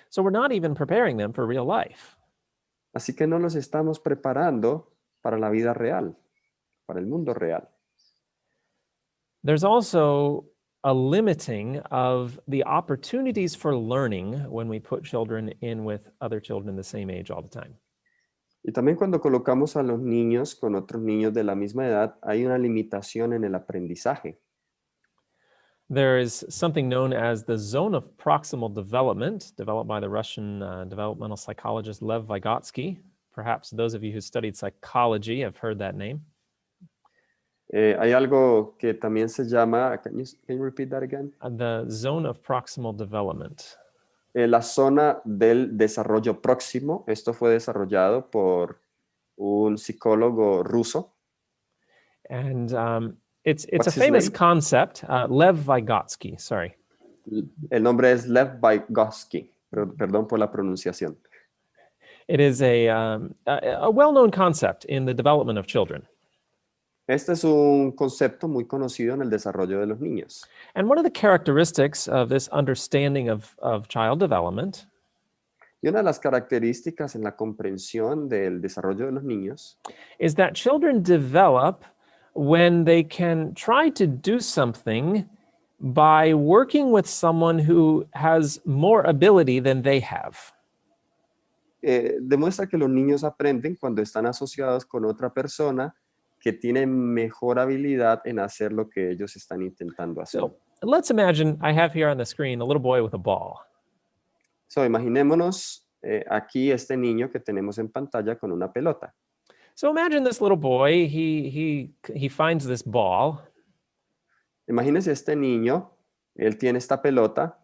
S3: So we're not even preparing them for real life.
S4: Así que no los estamos preparando para la vida real, para el mundo real.
S3: There's also a limiting of the opportunities for learning when we put children in with other children the same age all the time.
S4: Y también cuando colocamos a los niños con otros niños de la misma edad, hay una limitación en el aprendizaje.
S3: There is something known as the zone of proximal development, developed by the Russian developmental psychologist Lev Vygotsky. Perhaps those of you who studied psychology have heard that name.
S4: Hay algo que también se llama, can you repeat that again?
S3: The zone of proximal development.
S4: La zona del desarrollo próximo. Esto fue desarrollado por un psicólogo ruso.
S3: And it's
S4: What's
S3: a
S4: his
S3: famous
S4: name?
S3: concept, Lev Vygotsky, sorry.
S4: El nombre es Lev Vygotsky, perdón por la pronunciación.
S3: It is a well-known concept in the development of children.
S4: Este es un concepto muy conocido en el desarrollo de los niños.
S3: And one of the characteristics of this understanding of child development
S4: Y una de las características en la comprensión del desarrollo de los niños
S3: is that children develop when they can try to do something by working with someone who has more ability than they have.
S4: demuestra que los niños aprenden cuando están asociados con otra persona que tiene mejor habilidad en hacer lo que ellos están intentando hacer.
S3: So let's imagine I have here on the screen a little boy with a ball.
S4: So, imaginémonos aquí este niño que tenemos en pantalla con una pelota.
S3: So imagine this little boy, he finds this ball
S4: Imagínese este niño, él tiene esta pelota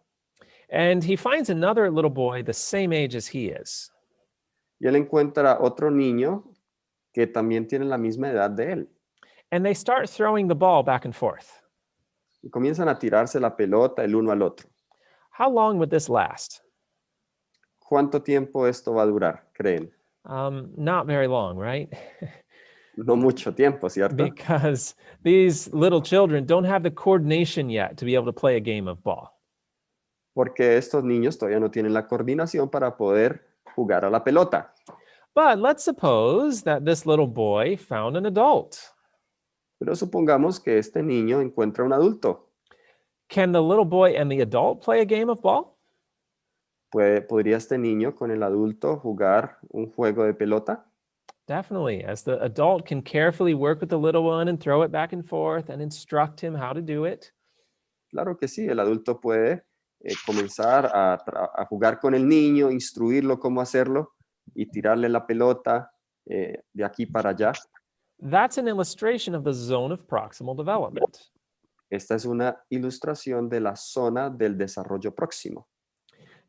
S3: and he finds another little boy the same age as he is.
S4: y él encuentra otro niño que también tiene la misma edad de él.
S3: And they start throwing the ball back and forth.
S4: Y comienzan a tirarse la pelota el uno al otro.
S3: How long would this last?
S4: ¿Cuánto tiempo esto va a durar, creen?
S3: Not very long, right?
S4: No mucho tiempo, ¿cierto?
S3: Because these little children don't have the coordination yet to be able to play a game of ball.
S4: Porque estos niños todavía no tienen la coordinación para poder jugar a la pelota.
S3: But let's suppose that this little boy found an adult.
S4: Pero supongamos que este niño encuentra un adulto.
S3: Can the little boy and the adult play a game of ball?
S4: ¿Podría este niño con el adulto jugar un juego de pelota?
S3: Definitely, as the adult can carefully work with the little one and throw it back and forth and instruct him how to do it.
S4: Claro que sí, el adulto puede comenzar a jugar con el niño, instruirlo cómo hacerlo y tirarle la pelota de aquí para allá.
S3: That's an illustration of the zone of proximal development.
S4: Esta es una ilustración de la zona del desarrollo próximo.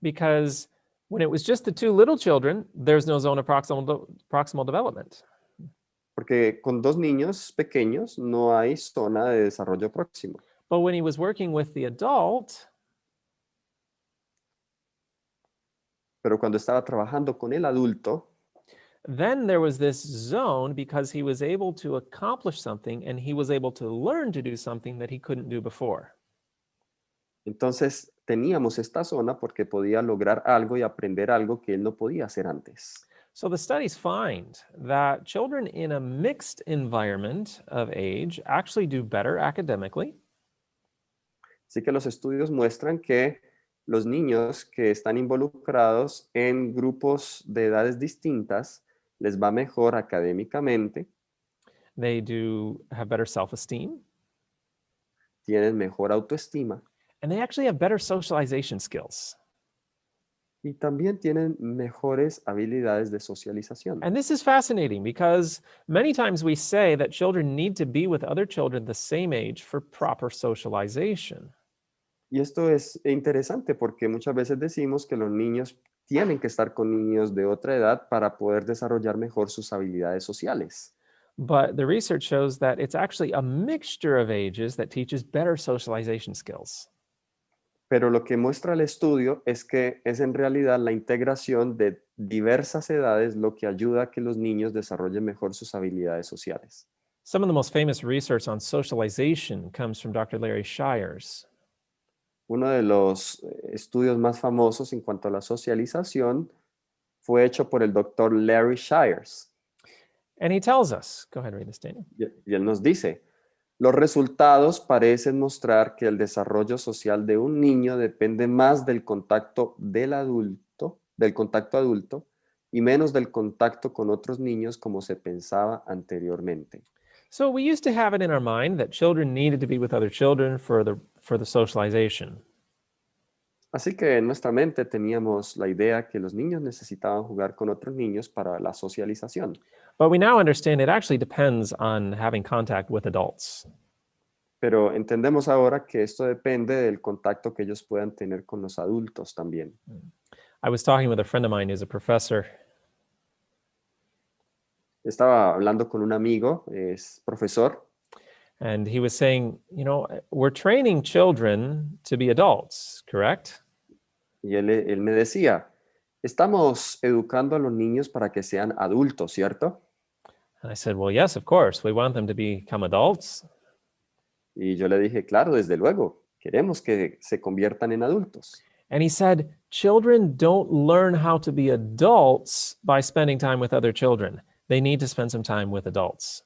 S3: Because when it was just the two little children, there's no zone of proximal development.
S4: Porque con dos niños pequeños no hay zona de desarrollo próximo.
S3: But when he was working with the adult,
S4: Pero cuando estaba trabajando con el adulto,
S3: then there was this zone because he was able to accomplish something and he was able to learn to do something that he couldn't do before.
S4: entonces teníamos esta zona porque podía lograr algo y aprender algo que él no podía hacer antes.
S3: So the studies find that children in a mixed environment of age actually do better academically.
S4: Así que los estudios muestran que los niños que están involucrados en grupos de edades distintas les va mejor académicamente,
S3: They do have better self-esteem,
S4: tienen mejor autoestima
S3: and they actually have better socialization skills.
S4: y también tienen mejores habilidades de socialización.
S3: And this is fascinating because many times we say that children need to be with other children the same age for proper socialization.
S4: Y esto es interesante porque muchas veces decimos que los niños tienen que estar con niños de otra edad para poder desarrollar mejor sus habilidades sociales.
S3: But the research shows that it's actually a mixture of ages that teaches better socialization skills.
S4: Pero lo que muestra el estudio es que es en realidad la integración de diversas edades lo que ayuda a que los niños desarrollen mejor sus habilidades sociales.
S3: Some of the most famous research on socialization comes from Dr. Larry Shires.
S4: Uno de los estudios más famosos en cuanto a la socialización fue hecho por el doctor Larry Shires.
S3: And he tells us, go ahead and read this, Daniel.
S4: Y él nos dice, los resultados parecen mostrar que el desarrollo social de un niño depende más del contacto adulto, y menos del contacto con otros niños como se pensaba anteriormente.
S3: So we used to have it in our mind that children needed to be with other children for the socialization.
S4: Así que en nuestra mente teníamos la idea que los niños necesitaban jugar con otros niños para la socialización.
S3: But we now understand it actually depends on having contact with adults.
S4: Pero entendemos ahora que esto depende del contacto que ellos puedan tener con los adultos también.
S3: I was talking with a friend of mine who's a professor,
S4: Estaba hablando con un amigo, es profesor,
S3: and he was saying, we're training children to be adults, correct?
S4: y él me decía, estamos educando a los niños para que sean adultos, ¿cierto?
S3: And I said, well, yes, of course. We want them to become adults.
S4: Y yo le dije, claro, desde luego, queremos que se conviertan en adultos.
S3: And he said, children don't learn how to be adults by spending time with other children. They need to spend some time with adults.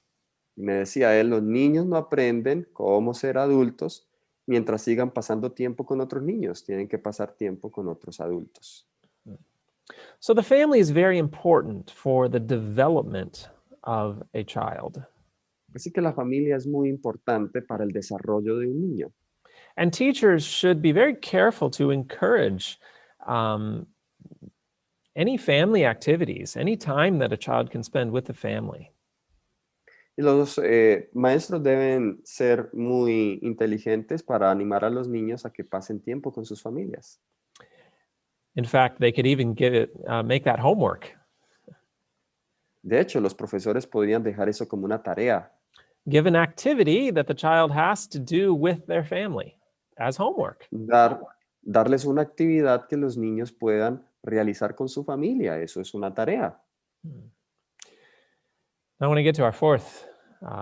S4: Y me decía él, los niños no aprenden cómo ser adultos mientras sigan pasando tiempo con otros niños. Tienen que pasar tiempo con otros adultos.
S3: So the family is very important for the development of a child.
S4: Así que la familia es muy importante para el desarrollo de un niño.
S3: And teachers should be very careful to encourage any family activities, any time that a child can spend with the family.
S4: Y los maestros deben ser muy inteligentes para animar a los niños a que pasen tiempo con sus familias.
S3: In fact, they could even make that homework.
S4: De hecho, los profesores podrían dejar eso como una tarea.
S3: Give an activity that the child has to do with their family as homework.
S4: Darles una actividad que los niños puedan realizar con su familia. Eso es una tarea.
S3: I want to get to our fourth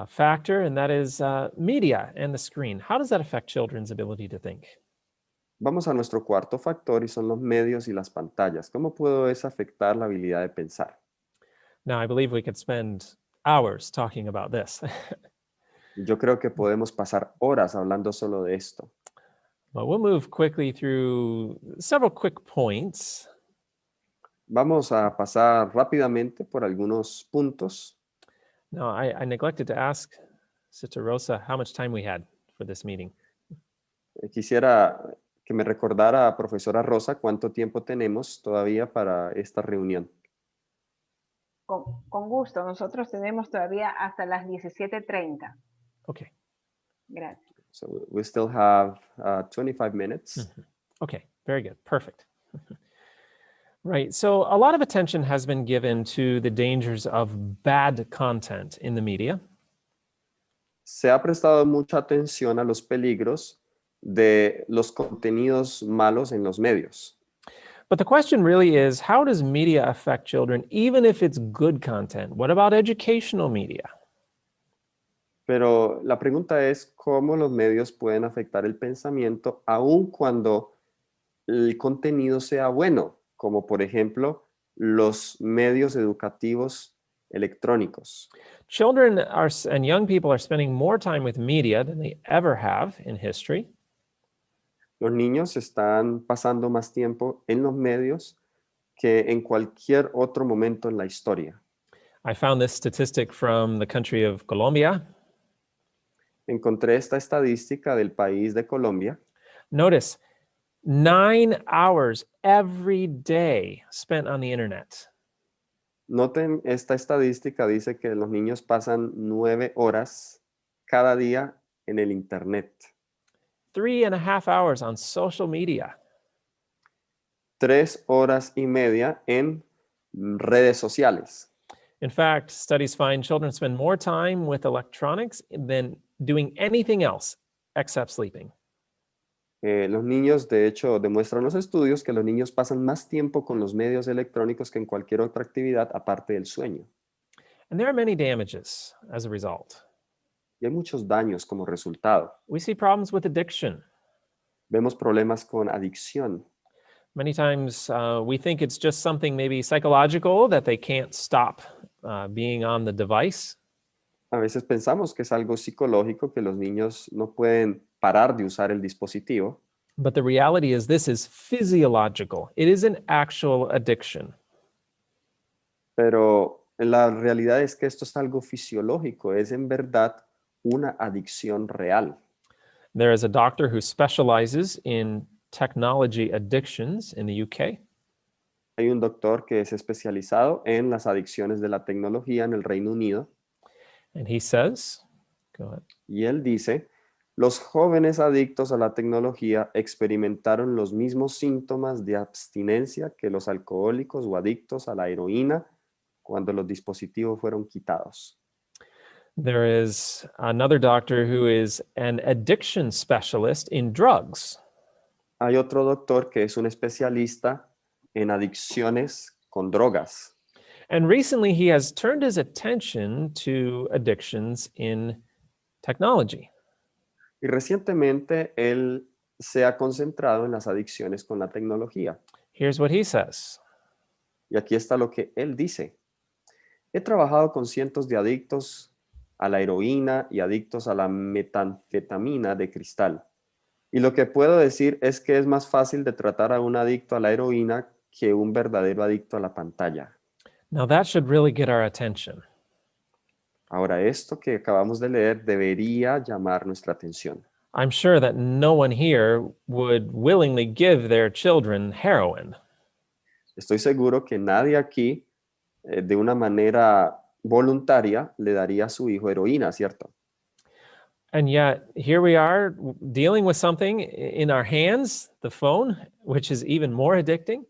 S3: factor, and that is media and the screen. How does that affect children's ability to think?
S4: Vamos a nuestro cuarto factor y son los medios y las pantallas. ¿Cómo puede eso afectar la habilidad de pensar?
S3: Now, I believe we could spend hours talking about this.
S4: Yo creo que podemos pasar horas hablando solo de esto.
S3: But we'll move quickly through several quick points.
S4: Vamos a pasar rápidamente por algunos puntos.
S3: No, I neglected to ask Sister Rosa how much time we had for this meeting.
S4: Quisiera que me recordara, profesora Rosa, cuánto tiempo tenemos todavía para esta reunión.
S1: Con gusto, nosotros tenemos todavía hasta las 17:30.
S3: Okay.
S1: Gracias.
S4: So we still have 25 minutes.
S3: Okay, very good, perfect. Right, so a lot of attention has been given to the dangers of bad content in the media.
S4: Se ha prestado mucha atención a los peligros de los contenidos malos en los medios.
S3: But the question really is, how does media affect children, even if it's good content? What about educational media?
S4: Pero la pregunta es cómo los medios pueden afectar el pensamiento aun cuando el contenido sea bueno, como por ejemplo los medios educativos electrónicos.
S3: Children and young people are spending more time with media than they ever have in history.
S4: Los niños están pasando más tiempo en los medios que en cualquier otro momento en la historia.
S3: I found this statistic from the country of Colombia.
S4: Encontré esta estadística del país de Colombia.
S3: Notice, 9 hours every day spent on the internet.
S4: Noten, esta estadística dice que los niños pasan 9 horas cada día en el internet.
S3: 3.5 hours on social media.
S4: 3 horas y media en redes sociales.
S3: In fact, studies find children spend more time with electronics than doing anything else except sleeping.
S4: Los niños, de hecho, demuestran los estudios que los niños pasan más tiempo con los medios electrónicos que en cualquier otra actividad aparte del sueño.
S3: And there are many damages as a result.
S4: Y hay muchos daños como resultado.
S3: We see problems with addiction.
S4: Vemos problemas con adicción.
S3: Many times we think it's just something maybe psychological that they can't stop being on the device.
S4: A veces pensamos que es algo psicológico, que los niños no pueden parar de usar el dispositivo.
S3: But the reality is this is physiological. It is an actual addiction.
S4: Pero la realidad es que esto es algo fisiológico, es en verdad una adicción real.
S3: There is a doctor who specializes in technology addictions in the UK.
S4: Hay un doctor que es especializado en las adicciones de la tecnología en el Reino Unido.
S3: And he says, go ahead.
S4: Y él dice, los jóvenes adictos a la tecnología experimentaron los mismos síntomas de abstinencia que los alcohólicos o adictos a la heroína cuando los dispositivos fueron quitados.
S3: There is another doctor who is an addiction specialist in drugs.
S4: Hay otro doctor que es un especialista en adicciones con drogas.
S3: And recently, he has turned his attention to addictions in technology.
S4: Y recientemente él se ha concentrado en las adicciones con la tecnología.
S3: Here's what he says.
S4: Y aquí está lo que él dice. He trabajado con cientos de adictos a la heroína y adictos a la metanfetamina de cristal. Y lo que puedo decir es que es más fácil de tratar a un adicto a la heroína que un verdadero adicto a la pantalla.
S3: Now, that should really get our attention.
S4: Ahora, esto que acabamos de leer debería llamar nuestra atención.
S3: I'm sure that no one here would willingly give their children heroin.
S4: Estoy seguro que nadie aquí, de una manera voluntaria, le daría a su hijo heroína, ¿cierto?
S3: And yet, here we are dealing with something in our hands, the phone, which is even more addicting.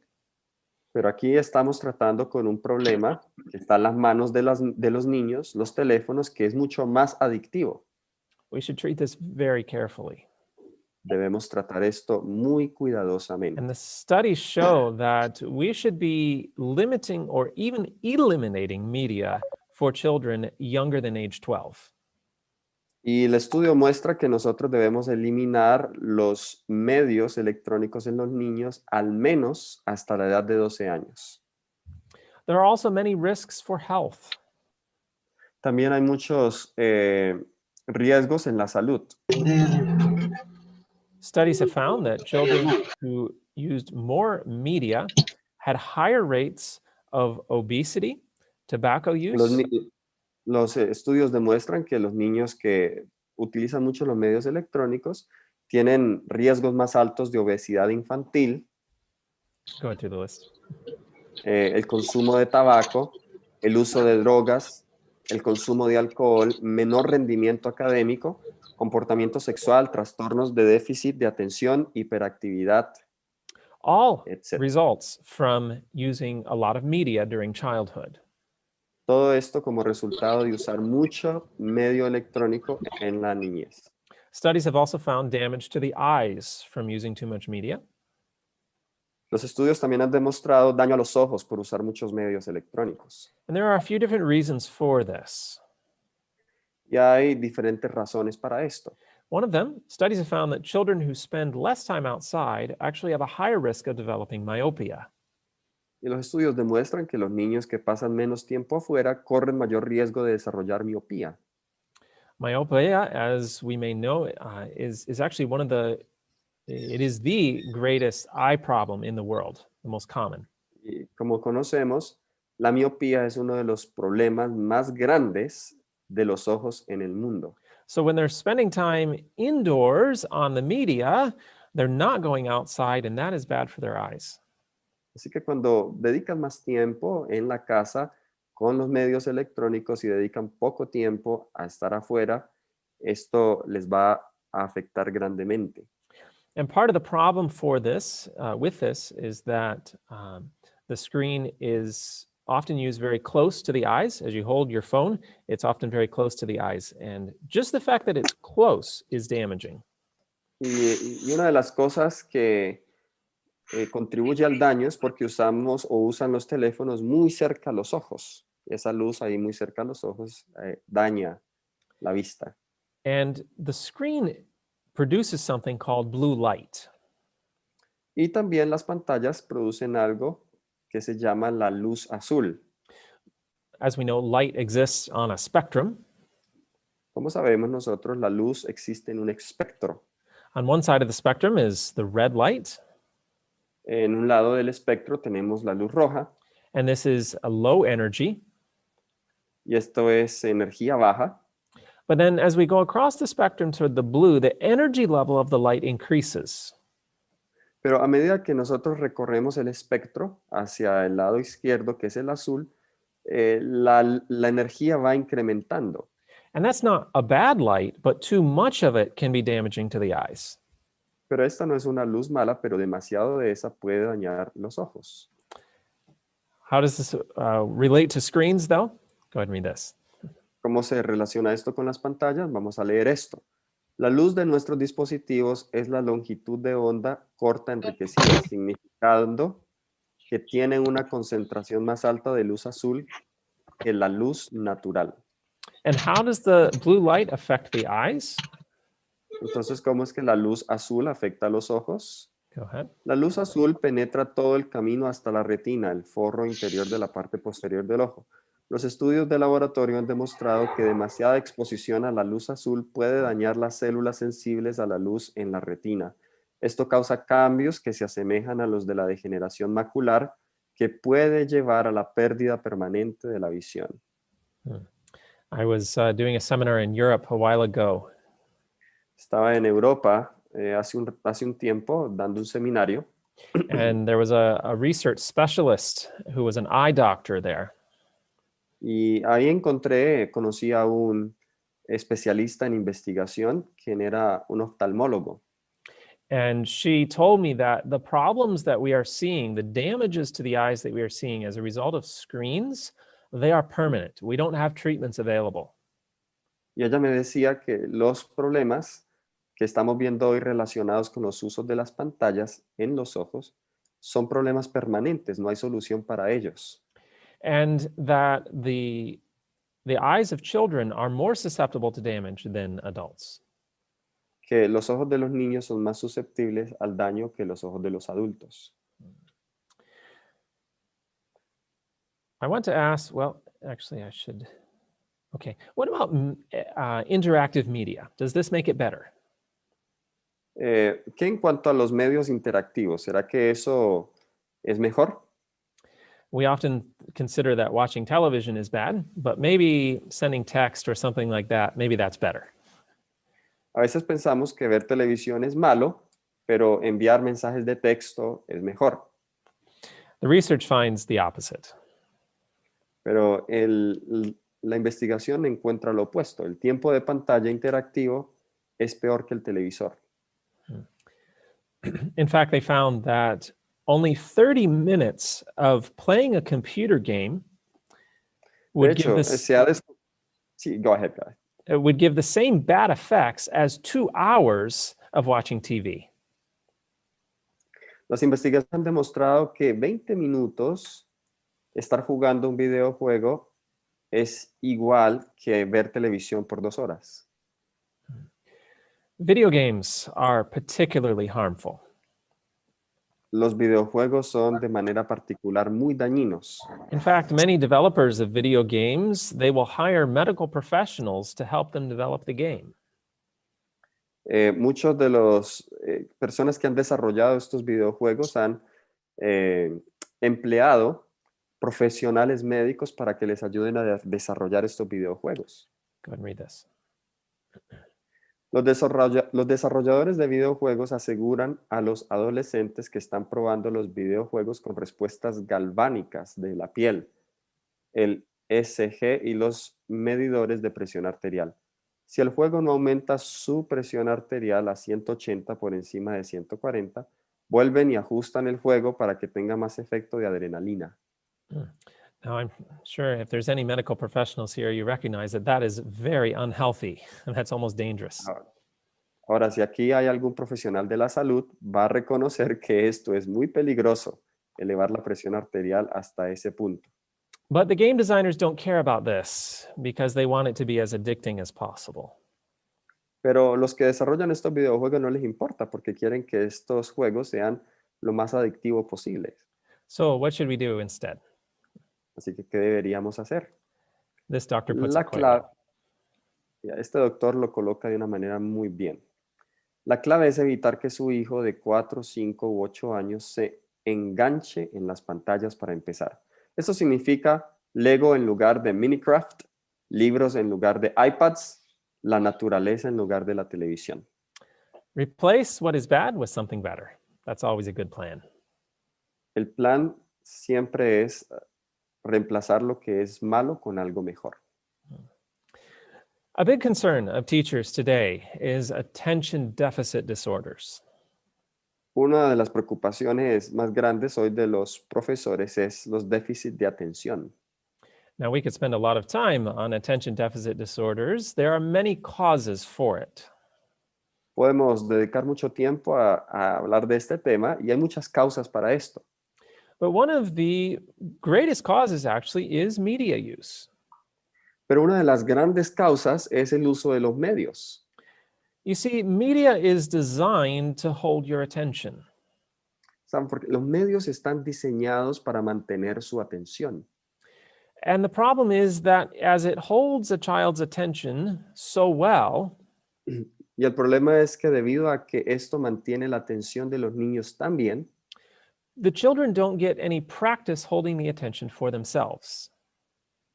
S4: Pero aquí estamos tratando con un problema que está en las manos de los niños, los teléfonos, que es mucho más adictivo.
S3: We should treat this very carefully.
S4: Debemos tratar esto muy cuidadosamente.
S3: And the studies show that we should be limiting or even eliminating media for children younger than age 12.
S4: Y el estudio muestra que nosotros debemos eliminar los medios electrónicos en los niños al menos hasta la edad de 12 años.
S3: There are also many risks for health.
S4: También hay muchos riesgos en la salud.
S3: Studies have found that children who used more media had higher rates of obesity, tobacco use,
S4: Los estudios demuestran que los niños que utilizan mucho los medios electrónicos tienen riesgos más altos de obesidad infantil,
S3: going through the list,
S4: el consumo de tabaco, el uso de drogas, el consumo de alcohol, menor rendimiento académico, comportamiento sexual, trastornos de déficit de atención, hiperactividad,
S3: all
S4: etc.
S3: results from using a lot of media during childhood.
S4: Todo esto como resultado de usar mucho medio electrónico en la niñez.
S3: Studies have also found damage to the eyes from using too much media.
S4: Los estudios también han demostrado daño a los ojos por usar muchos medios electrónicos.
S3: And there are a few different reasons for this.
S4: Y hay diferentes razones para esto.
S3: One of them, studies have found that children who spend less time outside actually have a higher risk of developing myopia.
S4: Y los estudios demuestran que los niños que pasan menos tiempo afuera corren mayor riesgo de desarrollar miopía.
S3: Myopia, as we may know, is actually it is the greatest eye problem in the world, the most common.
S4: Y como conocemos, la miopía es uno de los problemas más grandes de los ojos en el mundo.
S3: So when they're spending time indoors on the media, they're not going outside, and that is bad for their eyes.
S4: Así que cuando dedican más tiempo en la casa con los medios electrónicos y dedican poco tiempo a estar afuera, esto les va a afectar grandemente.
S3: And part of the problem for this, with this, is that the screen is often used very close to the eyes. As you hold your phone, it's often very close to the eyes. And just the fact that it's close is damaging.
S4: Y una de las cosas que contribuye al daño es porque usamos o usan los teléfonos muy cerca a los ojos. Esa luz ahí muy cerca a los ojos daña la vista.
S3: And the screen produces something called blue light.
S4: Y también las pantallas producen algo que se llama la luz azul.
S3: As we know, light exists on a spectrum.
S4: Como sabemos nosotros, la luz existe en un espectro.
S3: On one side of the spectrum is the red light.
S4: En un lado del espectro tenemos la luz roja.
S3: And this is a low energy.
S4: Y esto es energía baja.
S3: But then as we go across the spectrum to the blue, the energy level of the light increases.
S4: Pero a medida que nosotros recorremos el espectro hacia el lado izquierdo, que es el azul, la energía va incrementando.
S3: And that's not a bad light, but too much of it can be damaging to the eyes.
S4: Pero esta no es una luz mala, pero demasiado de esa puede dañar los ojos.
S3: How does this relate to screens, though? Go ahead and read this.
S4: ¿Cómo se relaciona esto con las pantallas? Vamos a leer esto. La luz de nuestros dispositivos es la longitud de onda corta enriquecida, significando que tienen una concentración más alta de luz azul que la luz natural.
S3: And how does the blue light affect the eyes?
S4: Entonces, ¿cómo es que la luz azul afecta a los ojos?
S3: Go ahead.
S4: La luz azul penetra todo el camino hasta la retina, el forro interior de la parte posterior del ojo. Los estudios de laboratorio han demostrado que demasiada exposición a la luz azul puede dañar las células sensibles a la luz en la retina. Esto causa cambios que se asemejan a los de la degeneración macular, que puede llevar a la pérdida permanente de la visión.
S3: I was doing a seminar in Europe a while ago,
S4: Estaba en Europa hace un tiempo dando un seminario
S3: and there was a research specialist who was an eye doctor there.
S4: y ahí conocí a un especialista en investigación, quien era un oftalmólogo.
S3: And she told me that the problems that we are seeing, the damages to the eyes that we are seeing as a result of screens, they are permanent. We don't have treatments available.
S4: Y ella me decía que los problemas que estamos viendo hoy relacionados con los usos de las pantallas en los ojos son problemas permanentes, no hay solución para ellos.
S3: And that the eyes of children are more susceptible to damage than adults.
S4: Que los ojos de los niños son más susceptibles al daño que los ojos de los adultos.
S3: I want to ask, well, actually I should, okay. What about interactive media? Does this make it better?
S4: ¿Qué en cuanto a los medios interactivos? ¿Será que eso es mejor?
S3: We often consider that watching television is bad, but maybe sending text or something like that, maybe that's better.
S4: A veces pensamos que ver televisión es malo, pero enviar mensajes de texto es mejor.
S3: The research finds the opposite.
S4: Pero la investigación encuentra lo opuesto. El tiempo de pantalla interactivo es peor que el televisor.
S3: In fact, they found that only 30 minutes of playing a computer game
S4: De hecho, sí, go ahead, guys.
S3: would give the same bad effects as 2 hours of watching TV.
S4: Las investigaciones han demostrado que 20 minutos estar jugando un videojuego es igual que ver televisión por 2 horas.
S3: Video games are particularly harmful.
S4: Los videojuegos son de manera particular muy dañinos.
S3: In fact, many developers of video games, they will hire medical professionals to help them develop the game.
S4: Muchos de las personas que han desarrollado estos videojuegos han empleado profesionales médicos para que les ayuden a desarrollar estos videojuegos.
S3: Go ahead and read this.
S4: Los desarrolladores de videojuegos aseguran a los adolescentes que están probando los videojuegos con respuestas galvánicas de la piel, el ECG y los medidores de presión arterial. Si el juego no aumenta su presión arterial a 180 por encima de 140, vuelven y ajustan el juego para que tenga más efecto de adrenalina.
S3: Now, I'm sure if there's any medical professionals here, you recognize that that is very unhealthy and that's almost dangerous.
S4: Ahora, si aquí hay algún profesional de la salud, va a reconocer que esto es muy peligroso, elevar la presión arterial hasta ese punto.
S3: But the game designers don't care about this because they want it to be as addicting as possible.
S4: Pero los que desarrollan estos videojuegos no les importa porque quieren que estos juegos sean lo más adictivos posibles.
S3: So what should we do instead?
S4: Así que, ¿qué deberíamos hacer?
S3: This doctor puts
S4: La
S3: it quite
S4: clave,
S3: well.
S4: este doctor lo coloca de una manera muy bien. La clave es evitar que su hijo de 4, 5 u 8 años se enganche en las pantallas para empezar. Eso significa Lego en lugar de Minecraft, libros en lugar de iPads, la naturaleza en lugar de la televisión.
S3: Replace what is bad with something better. That's always a good plan.
S4: El plan siempre es reemplazar lo que es malo con algo mejor.
S3: A big concern of teachers today is attention deficit disorders.
S4: Una de las preocupaciones más grandes hoy de los profesores es los déficits de atención.
S3: Now, we could spend a lot of time on attention deficit disorders. There are many causes for it.
S4: Podemos dedicar mucho tiempo a hablar de este tema y hay muchas causas para esto.
S3: But one of the greatest causes actually is media use.
S4: Pero una de las grandes causas es el uso de los medios.
S3: You see, media is designed to hold your attention.
S4: ¿Saben? Porque los medios están diseñados para mantener su atención.
S3: And the problem is that as it holds a child's attention so well,
S4: Y el problema es que debido a que esto mantiene la atención de los niños tan bien,
S3: the children don't get any practice holding the attention for themselves.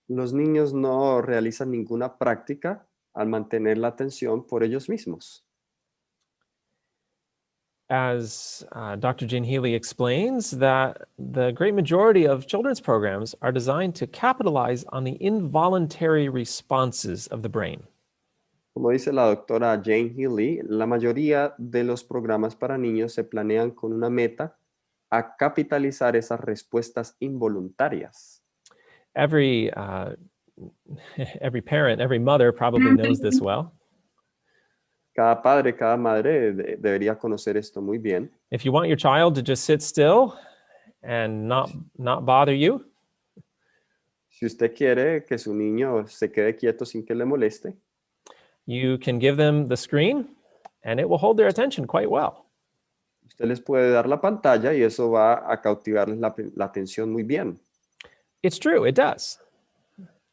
S4: los niños no realizan ninguna práctica al mantener la atención por ellos mismos.
S3: As Dr. Jane Healy explains, that the great majority of children's programs are designed to capitalize on the involuntary responses of the brain.
S4: Como dice la doctora Jane Healy, la mayoría de los programas para niños se planean con una meta a capitalizar esas respuestas involuntarias.
S3: Every parent, every mother probably knows this well.
S4: Cada padre, cada madre debería conocer esto muy bien.
S3: If you want your child to just sit still and not bother you,
S4: Si usted quiere que su niño se quede quieto sin que le moleste,
S3: you can give them the screen and it will hold their attention quite well.
S4: usted les puede dar la pantalla y eso va a cautivarles la atención muy bien.
S3: It's true, it does.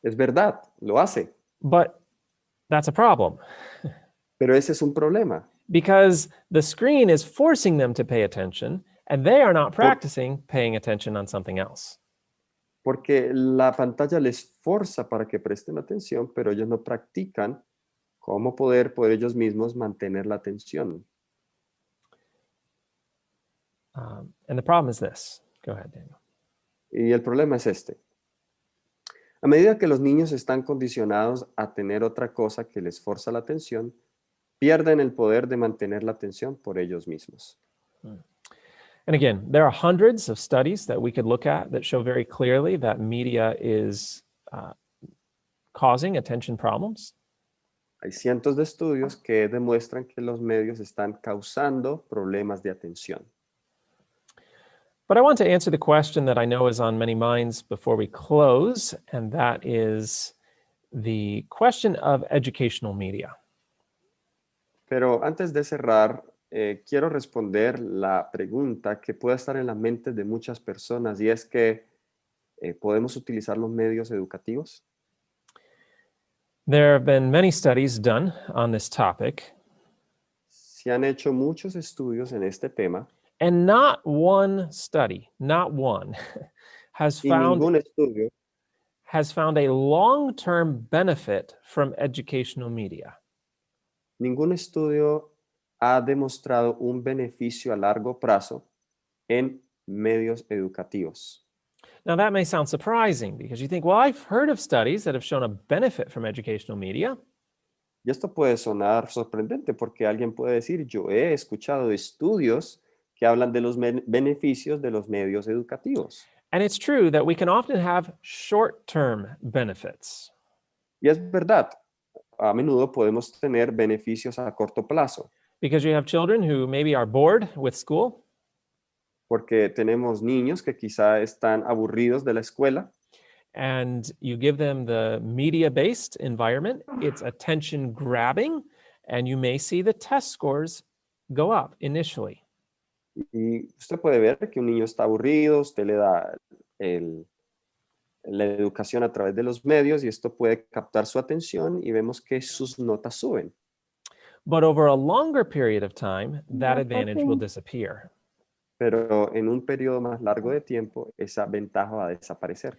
S4: Es verdad, lo hace.
S3: But that's a problem
S4: Pero ese es un problema.
S3: because the screen is forcing them to pay attention and they are not practicing paying attention on something else.
S4: Porque la pantalla les forza para que presten atención, pero ellos no practican cómo poder por ellos mismos mantener la atención.
S3: And the problem is this. Go ahead, Daniel.
S4: Y el problema es este. A medida que los niños están condicionados a tener otra cosa que les forza la atención, pierden el poder de mantener la atención por ellos mismos.
S3: And again, there are hundreds of studies that we could look at that show very clearly that media is causing attention problems.
S4: Hay cientos de estudios que demuestran que los medios están causando problemas de atención.
S3: But I want to answer the question that I know is on many minds before we close, and that is the question of educational media.
S4: Pero antes de cerrar, quiero responder la pregunta que puede estar en la mente de muchas personas, y es que ¿podemos utilizar los medios educativos?
S3: There have been many studies done on this topic,
S4: Se han hecho muchos estudios en este tema,
S3: and not one study, not one, has
S4: y ningún estudio
S3: found a long-term benefit from educational media.
S4: Ningún estudio ha demostrado un beneficio a largo plazo en medios educativos.
S3: Now, that may sound surprising because you think, well, I've heard of studies that have shown a benefit from educational media.
S4: Y esto puede sonar sorprendente porque alguien puede decir, yo he escuchado de estudios que hablan de los beneficios de los medios educativos.
S3: And it's true that we can often have short-term benefits.
S4: Y es verdad, a menudo podemos tener beneficios a corto plazo,
S3: Because you have children who maybe are bored with school,
S4: porque tenemos niños que quizá están aburridos de la escuela
S3: and you give them the media-based environment. It's attention grabbing, and you may see the test scores go up initially.
S4: y usted puede ver que un niño está aburrido, usted le da la educación a través de los medios y esto puede captar su atención y vemos que sus notas suben.
S3: But over a longer period of time, that advantage will disappear.
S4: Pero en un periodo más largo de tiempo, esa ventaja va a desaparecer.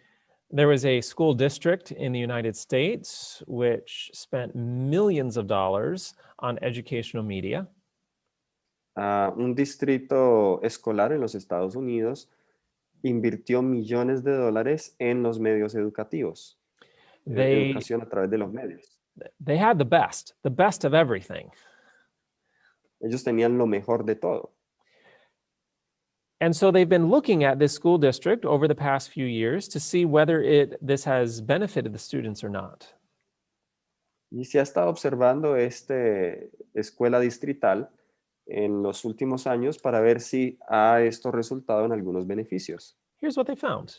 S3: There was a school district in the United States which spent millions of dollars on educational media.
S4: Un distrito escolar en los Estados Unidos invirtió millones de dólares en los medios educativos, educación a través de los medios.
S3: They had the best of everything.
S4: Ellos tenían lo mejor de todo.
S3: And so they've been looking at this school district over the past few years to see whether this has benefited the students or not.
S4: Y se ha estado observando esta escuela distrital en los últimos años para ver si ha esto resultado en algunos beneficios.
S3: Here's what they found.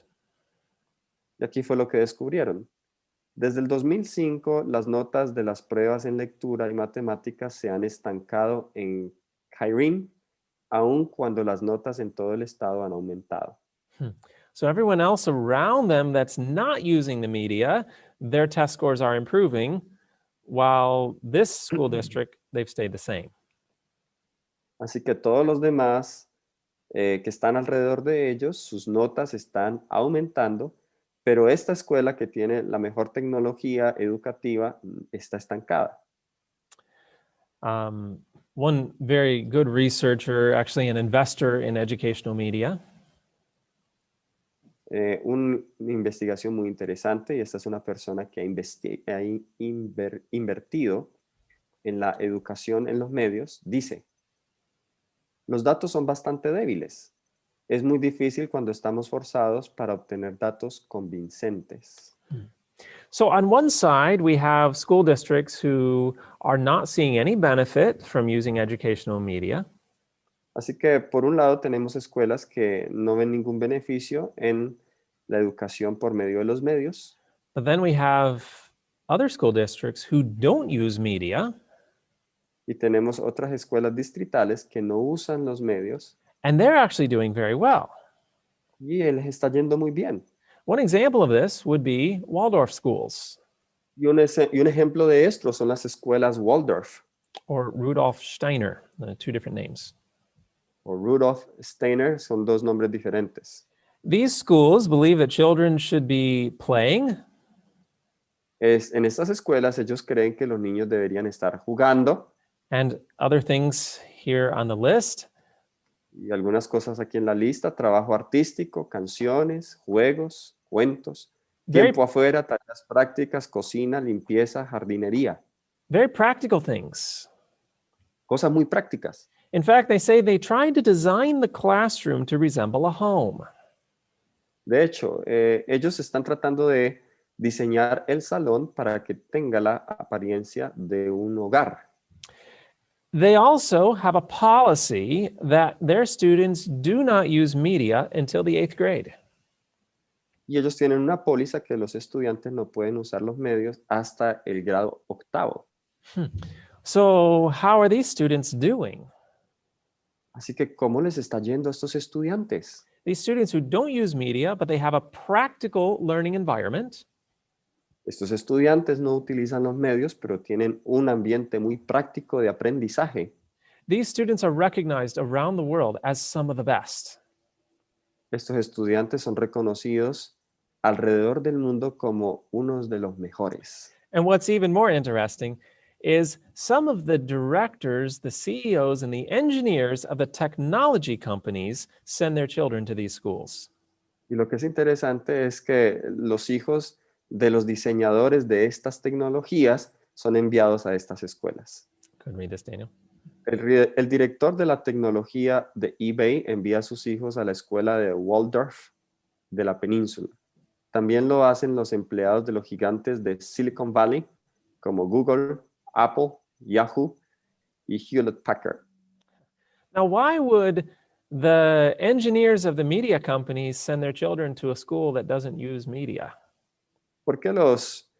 S4: Y aquí fue lo que descubrieron. Desde el 2005, las notas de las pruebas en lectura y matemáticas se han estancado en Kyrene, aun cuando las notas en todo el estado han aumentado.
S3: So everyone else around them that's not using the media, their test scores are improving, while this school district, they've stayed the same.
S4: Así que todos los demás que están alrededor de ellos, sus notas están aumentando, pero esta escuela que tiene la mejor tecnología educativa está estancada.
S3: One very good researcher, actually an investor in educational media,
S4: Una investigación muy interesante, y esta es una persona que ha invertido en la educación en los medios, dice: los datos son bastante débiles. Es muy difícil cuando estamos forzados para obtener datos convincentes.
S3: So on one side, we have school districts who are not seeing any benefit from using educational media.
S4: Así que por un lado tenemos escuelas que no ven ningún beneficio en la educación por medio de los medios.
S3: But then we have other school districts who don't use media,
S4: Y tenemos otras escuelas distritales que no usan los medios
S3: and they're actually doing very well.
S4: y les está yendo muy bien.
S3: One example of this would be Waldorf schools
S4: Y un ejemplo de esto son las escuelas Waldorf
S3: or Rudolf Steiner, two different names.
S4: o Rudolf Steiner, son dos nombres diferentes.
S3: These schools believe that children should be playing,
S4: En estas escuelas ellos creen que los niños deberían estar jugando,
S3: and other things here on the list.
S4: y algunas cosas aquí en la lista: trabajo artístico, canciones, juegos, cuentos, tiempo afuera, tareas prácticas, cocina, limpieza, jardinería.
S3: Very practical things.
S4: Cosas muy prácticas.
S3: In fact, they say they tried to design the classroom to resemble a home.
S4: De hecho, ellos están tratando de diseñar el salón para que tenga la apariencia de un hogar.
S3: They also have a policy that their students do not use media until the 8th grade.
S4: Y ellos tienen una póliza que los estudiantes no pueden usar los medios hasta el grado 8º.
S3: So how are these students doing?
S4: Así que, ¿cómo les está yendo a estos estudiantes?
S3: These students who don't use media, but they have a practical learning environment.
S4: Estos estudiantes no utilizan los medios, pero tienen un ambiente muy práctico de aprendizaje.
S3: These students are recognized around the world as some of the best.
S4: Estos estudiantes son reconocidos alrededor del mundo como unos de los mejores.
S3: And what's even more interesting is some of the directors, the CEOs, and the engineers of the technology companies send their children to these schools.
S4: Y lo que es interesante es que los hijos de los diseñadores de estas tecnologías son enviados a estas escuelas.
S3: Could read this, Daniel.
S4: El director de la tecnología de eBay envía a sus hijos a la escuela de Waldorf de la península. También lo hacen los empleados de los gigantes de Silicon Valley, como Google, Apple, Yahoo y Hewlett Packard.
S3: Now, why would the engineers of the media companies send their children to a school that doesn't use media?
S4: ¿Por qué los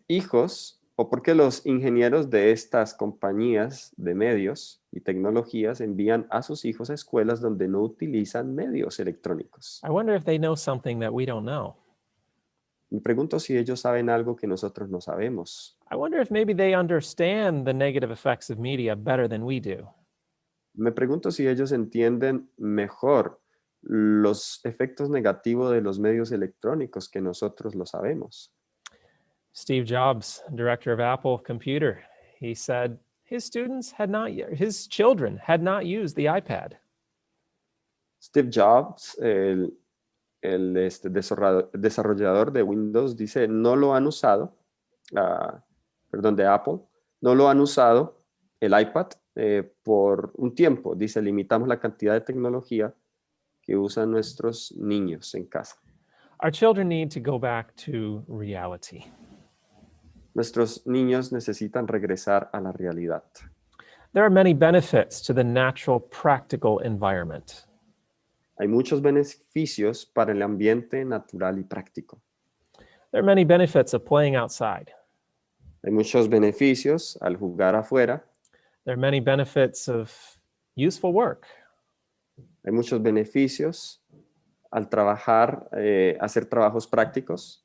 S4: hijos o por qué los ingenieros de estas compañías de medios y tecnologías envían a sus hijos a escuelas donde no utilizan medios electrónicos?
S3: I wonder if they know something that we don't know.
S4: Me pregunto si ellos saben algo que nosotros no sabemos.
S3: I wonder if maybe they understand the negative effects of media better than we do.
S4: Me pregunto si ellos entienden mejor los efectos negativos de los medios electrónicos que nosotros lo sabemos.
S3: Steve Jobs, director of Apple Computer, he said his children had not used the iPad.
S4: Steve Jobs, el desarrollador de Windows, dice, no lo han usado, de Apple, no lo han usado el iPad por un tiempo. Dice, limitamos la cantidad de tecnología que usan nuestros niños en casa.
S3: Our children need to go back to reality.
S4: Nuestros niños necesitan regresar a la realidad.
S3: There are many benefits to the natural, practical environment.
S4: hay muchos beneficios para el ambiente natural y práctico.
S3: There are many benefits of playing outside.
S4: Hay muchos beneficios al jugar afuera.
S3: There are many benefits of useful work.
S4: Hay muchos beneficios al trabajar, hacer trabajos prácticos.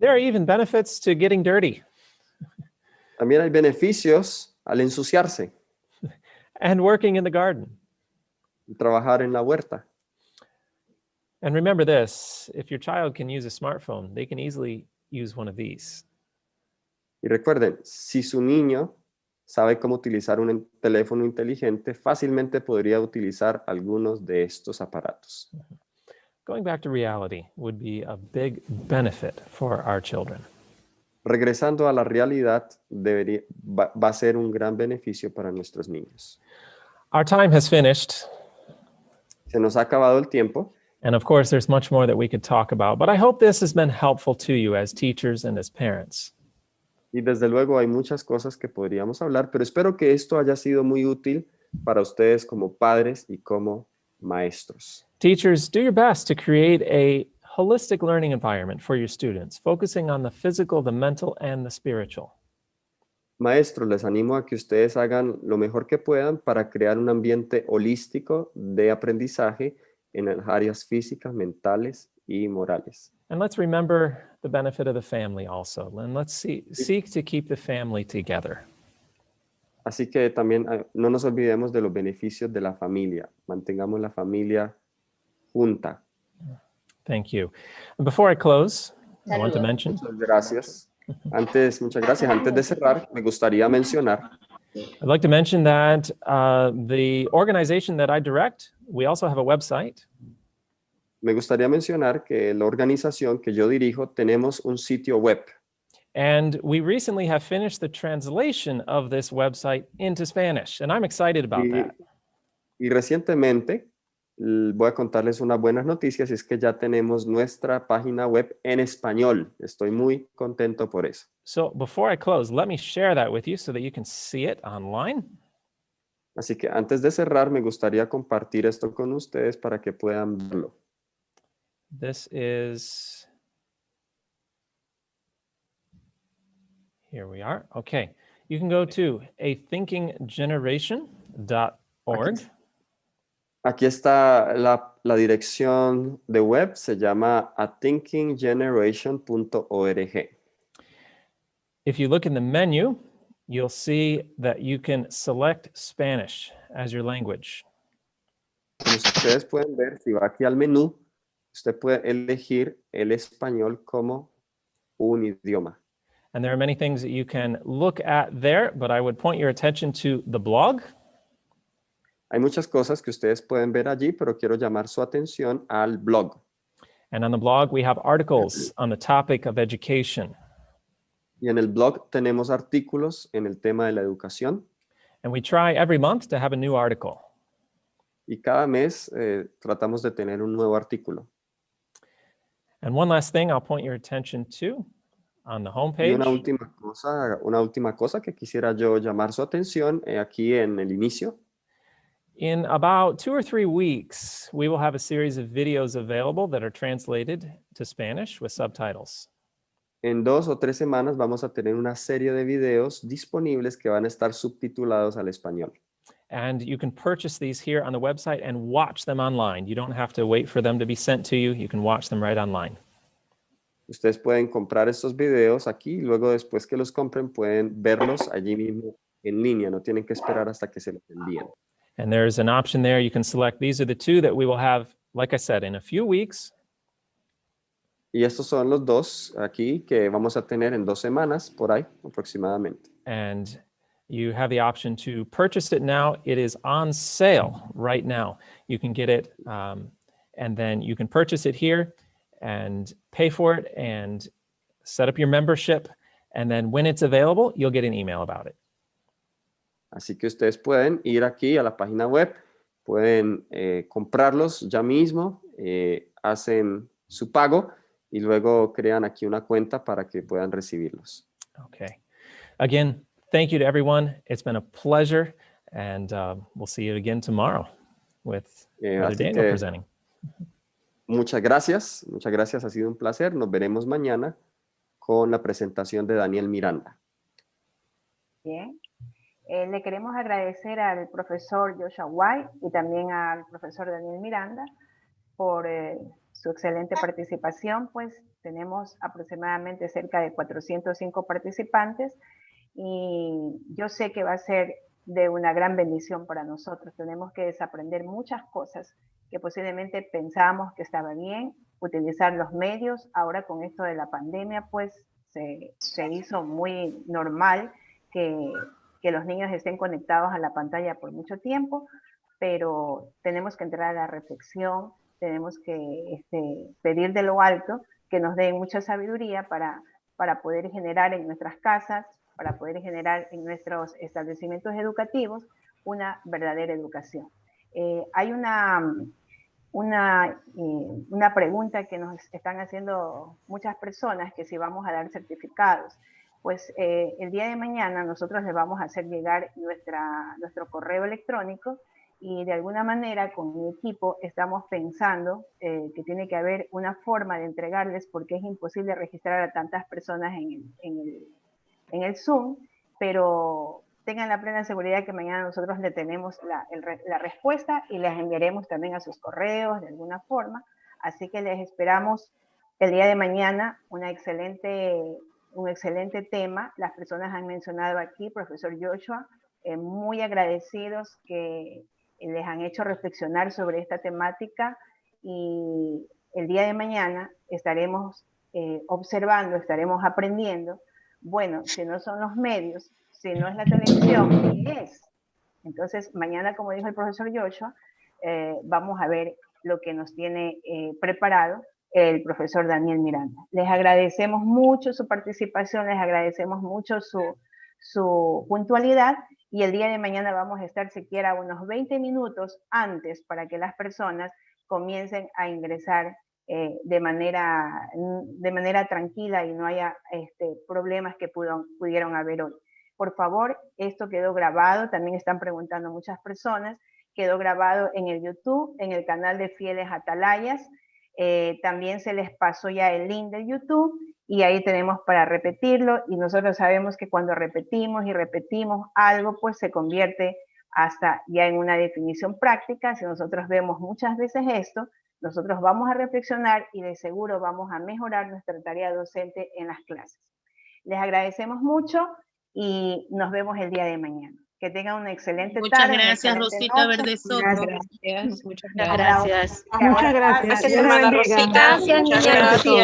S3: There are even benefits to getting dirty.
S4: También hay beneficios al ensuciarse
S3: And working in the garden.
S4: y trabajar en la huerta.
S3: And remember this, if your child can use a smartphone, they can easily use one of these.
S4: Y recuerden, si su niño sabe cómo utilizar un teléfono inteligente, fácilmente podría utilizar algunos de estos aparatos.
S3: Going back to reality would be a big benefit for our children.
S4: Regresando a la realidad, va a ser un gran beneficio para nuestros niños.
S3: Our time has finished.
S4: Se nos ha acabado el tiempo.
S3: And of course, there's much more that we could talk about, but I hope this has been helpful to you as teachers and as parents.
S4: Y desde luego hay muchas cosas que podríamos hablar, pero espero que esto haya sido muy útil para ustedes como padres y como maestros.
S3: Teachers, do your best to create a holistic learning environment for your students, focusing on the physical, the mental, and the spiritual.
S4: Maestros, les animo a que ustedes hagan lo mejor que puedan para crear un ambiente holístico de aprendizaje en las áreas físicas, mentales y morales.
S3: And let's remember the benefit of the family also. And let's seek to keep the family together.
S4: Así que también no nos olvidemos de los beneficios de la familia. Mantengamos la familia junta.
S3: Thank you. And before I close, I want to mention.
S4: Muchas gracias. Muchas gracias. Antes de cerrar, me gustaría mencionar.
S3: I'd like to mention that the organization that I direct, we also have a website.
S4: Me gustaría mencionar que la organización que yo dirijo tenemos un sitio web.
S3: And we recently have finished the translation of this website into Spanish, and I'm excited about that.
S4: Y recientemente voy a contarles unas buenas noticias, y es que ya tenemos nuestra página web en español. Estoy muy contento por eso.
S3: So before I close, let me share that with you so that you can see it online.
S4: Así que antes de cerrar, me gustaría compartir esto con ustedes para que puedan verlo.
S3: This is, here we are. Okay, you can go to athinkinggeneration.org.
S4: Aquí está la dirección de web, se llama athinkinggeneration.org.
S3: If you look in the menu, you'll see that you can select Spanish as your language.
S4: Como ustedes pueden ver, si va aquí al menú, usted puede elegir el español como un idioma.
S3: And there are many things that you can look at there, but I would point your attention to the blog.
S4: Hay muchas cosas que ustedes pueden ver allí, pero quiero llamar su atención al blog.
S3: And on the blog, we have articles on the topic of education.
S4: Y en el blog tenemos artículos en el tema de la educación.
S3: And we try every month to have a new article.
S4: Y cada mes tratamos de tener un nuevo artículo.
S3: And one last thing I'll point your attention to on the
S4: Y
S3: homepage.
S4: una última cosa que quisiera yo llamar su atención aquí en el inicio.
S3: In about 2 or 3 weeks, we will have a series of videos available that are translated to Spanish with subtitles.
S4: En 2 o 3 semanas vamos a tener una serie de videos disponibles que van a estar subtitulados al español.
S3: And you can purchase these here on the website and watch them online. You don't have to wait for them to be sent to you. You can watch them right online.
S4: Ustedes pueden comprar estos videos aquí y luego después que los compren pueden verlos allí mismo en línea. No tienen que esperar hasta que se los envíen.
S3: And there's an option there. You can select. These are the 2 that we will have, like I said, in a few weeks.
S4: Y estos son los 2 aquí que vamos a tener en 2 semanas, por ahí aproximadamente.
S3: And you have the option to purchase it now. It is on sale right now. You can get it, and then you can purchase it here and pay for it and set up your membership. And then when it's available, you'll get an email about it.
S4: Así que ustedes pueden ir aquí a la página web, pueden comprarlos ya mismo, hacen su pago y luego crean aquí una cuenta para que puedan recibirlos.
S3: Okay. Again, thank you to everyone. It's been a pleasure, and we'll see you again tomorrow with Brother
S4: Así
S3: Daniel
S4: que
S3: presenting.
S4: Muchas gracias, ha sido un placer. Nos veremos mañana con la presentación de Daniel Miranda.
S1: Bien. Le queremos agradecer al profesor Joshua White y también al profesor Daniel Miranda por su excelente participación. Pues tenemos aproximadamente cerca de 405 participantes y yo sé que va a ser de una gran bendición para nosotros. Tenemos que desaprender muchas cosas que posiblemente pensábamos que estaba bien, utilizar los medios. Ahora con esto de la pandemia, pues se hizo muy normal que los niños estén conectados a la pantalla por mucho tiempo, pero tenemos que entrar a la reflexión, tenemos que pedir de lo alto que nos den mucha sabiduría para poder generar en nuestras casas, para poder generar en nuestros establecimientos educativos una verdadera educación. Hay una pregunta que nos están haciendo muchas personas, que si vamos a dar certificados. Pues el día de mañana nosotros les vamos a hacer llegar nuestro correo electrónico y de alguna manera con mi equipo estamos pensando que tiene que haber una forma de entregarles, porque es imposible registrar a tantas personas en el Zoom, pero tengan la plena seguridad que mañana nosotros le tenemos la respuesta y les enviaremos también a sus correos de alguna forma. Así que les esperamos el día de mañana, un excelente tema. Las personas han mencionado aquí, profesor Joshua, muy agradecidos que les han hecho reflexionar sobre esta temática, y el día de mañana estaremos observando, estaremos aprendiendo. Bueno, si no son los medios, si no es la televisión, ¿qué es? Entonces, mañana, como dijo el profesor Joshua, vamos a ver lo que nos tiene preparado el profesor Daniel Miranda. Les agradecemos mucho su participación, les agradecemos mucho su puntualidad, y el día de mañana vamos a estar siquiera unos 20 minutos antes para que las personas comiencen a ingresar de manera tranquila y no haya problemas que pudieron haber hoy. Por favor, esto quedó grabado, también están preguntando muchas personas, quedó grabado en el YouTube, en el canal de Fieles Atalayas. También se les pasó ya el link de YouTube y ahí tenemos para repetirlo, y nosotros sabemos que cuando repetimos y repetimos algo, pues se convierte hasta ya en una definición práctica. Si nosotros vemos muchas veces esto, nosotros vamos a reflexionar y de seguro vamos a mejorar nuestra tarea docente en las clases. Les agradecemos mucho y nos vemos el día de mañana. Que tengan una excelente tarde.
S5: Muchas gracias, Rosita Verde Soto.
S2: Gracias. Muchas
S1: gracias.
S2: gracias.
S6: Muchas gracias.
S5: Gracias, hermana Rosita.
S2: Muchas gracias.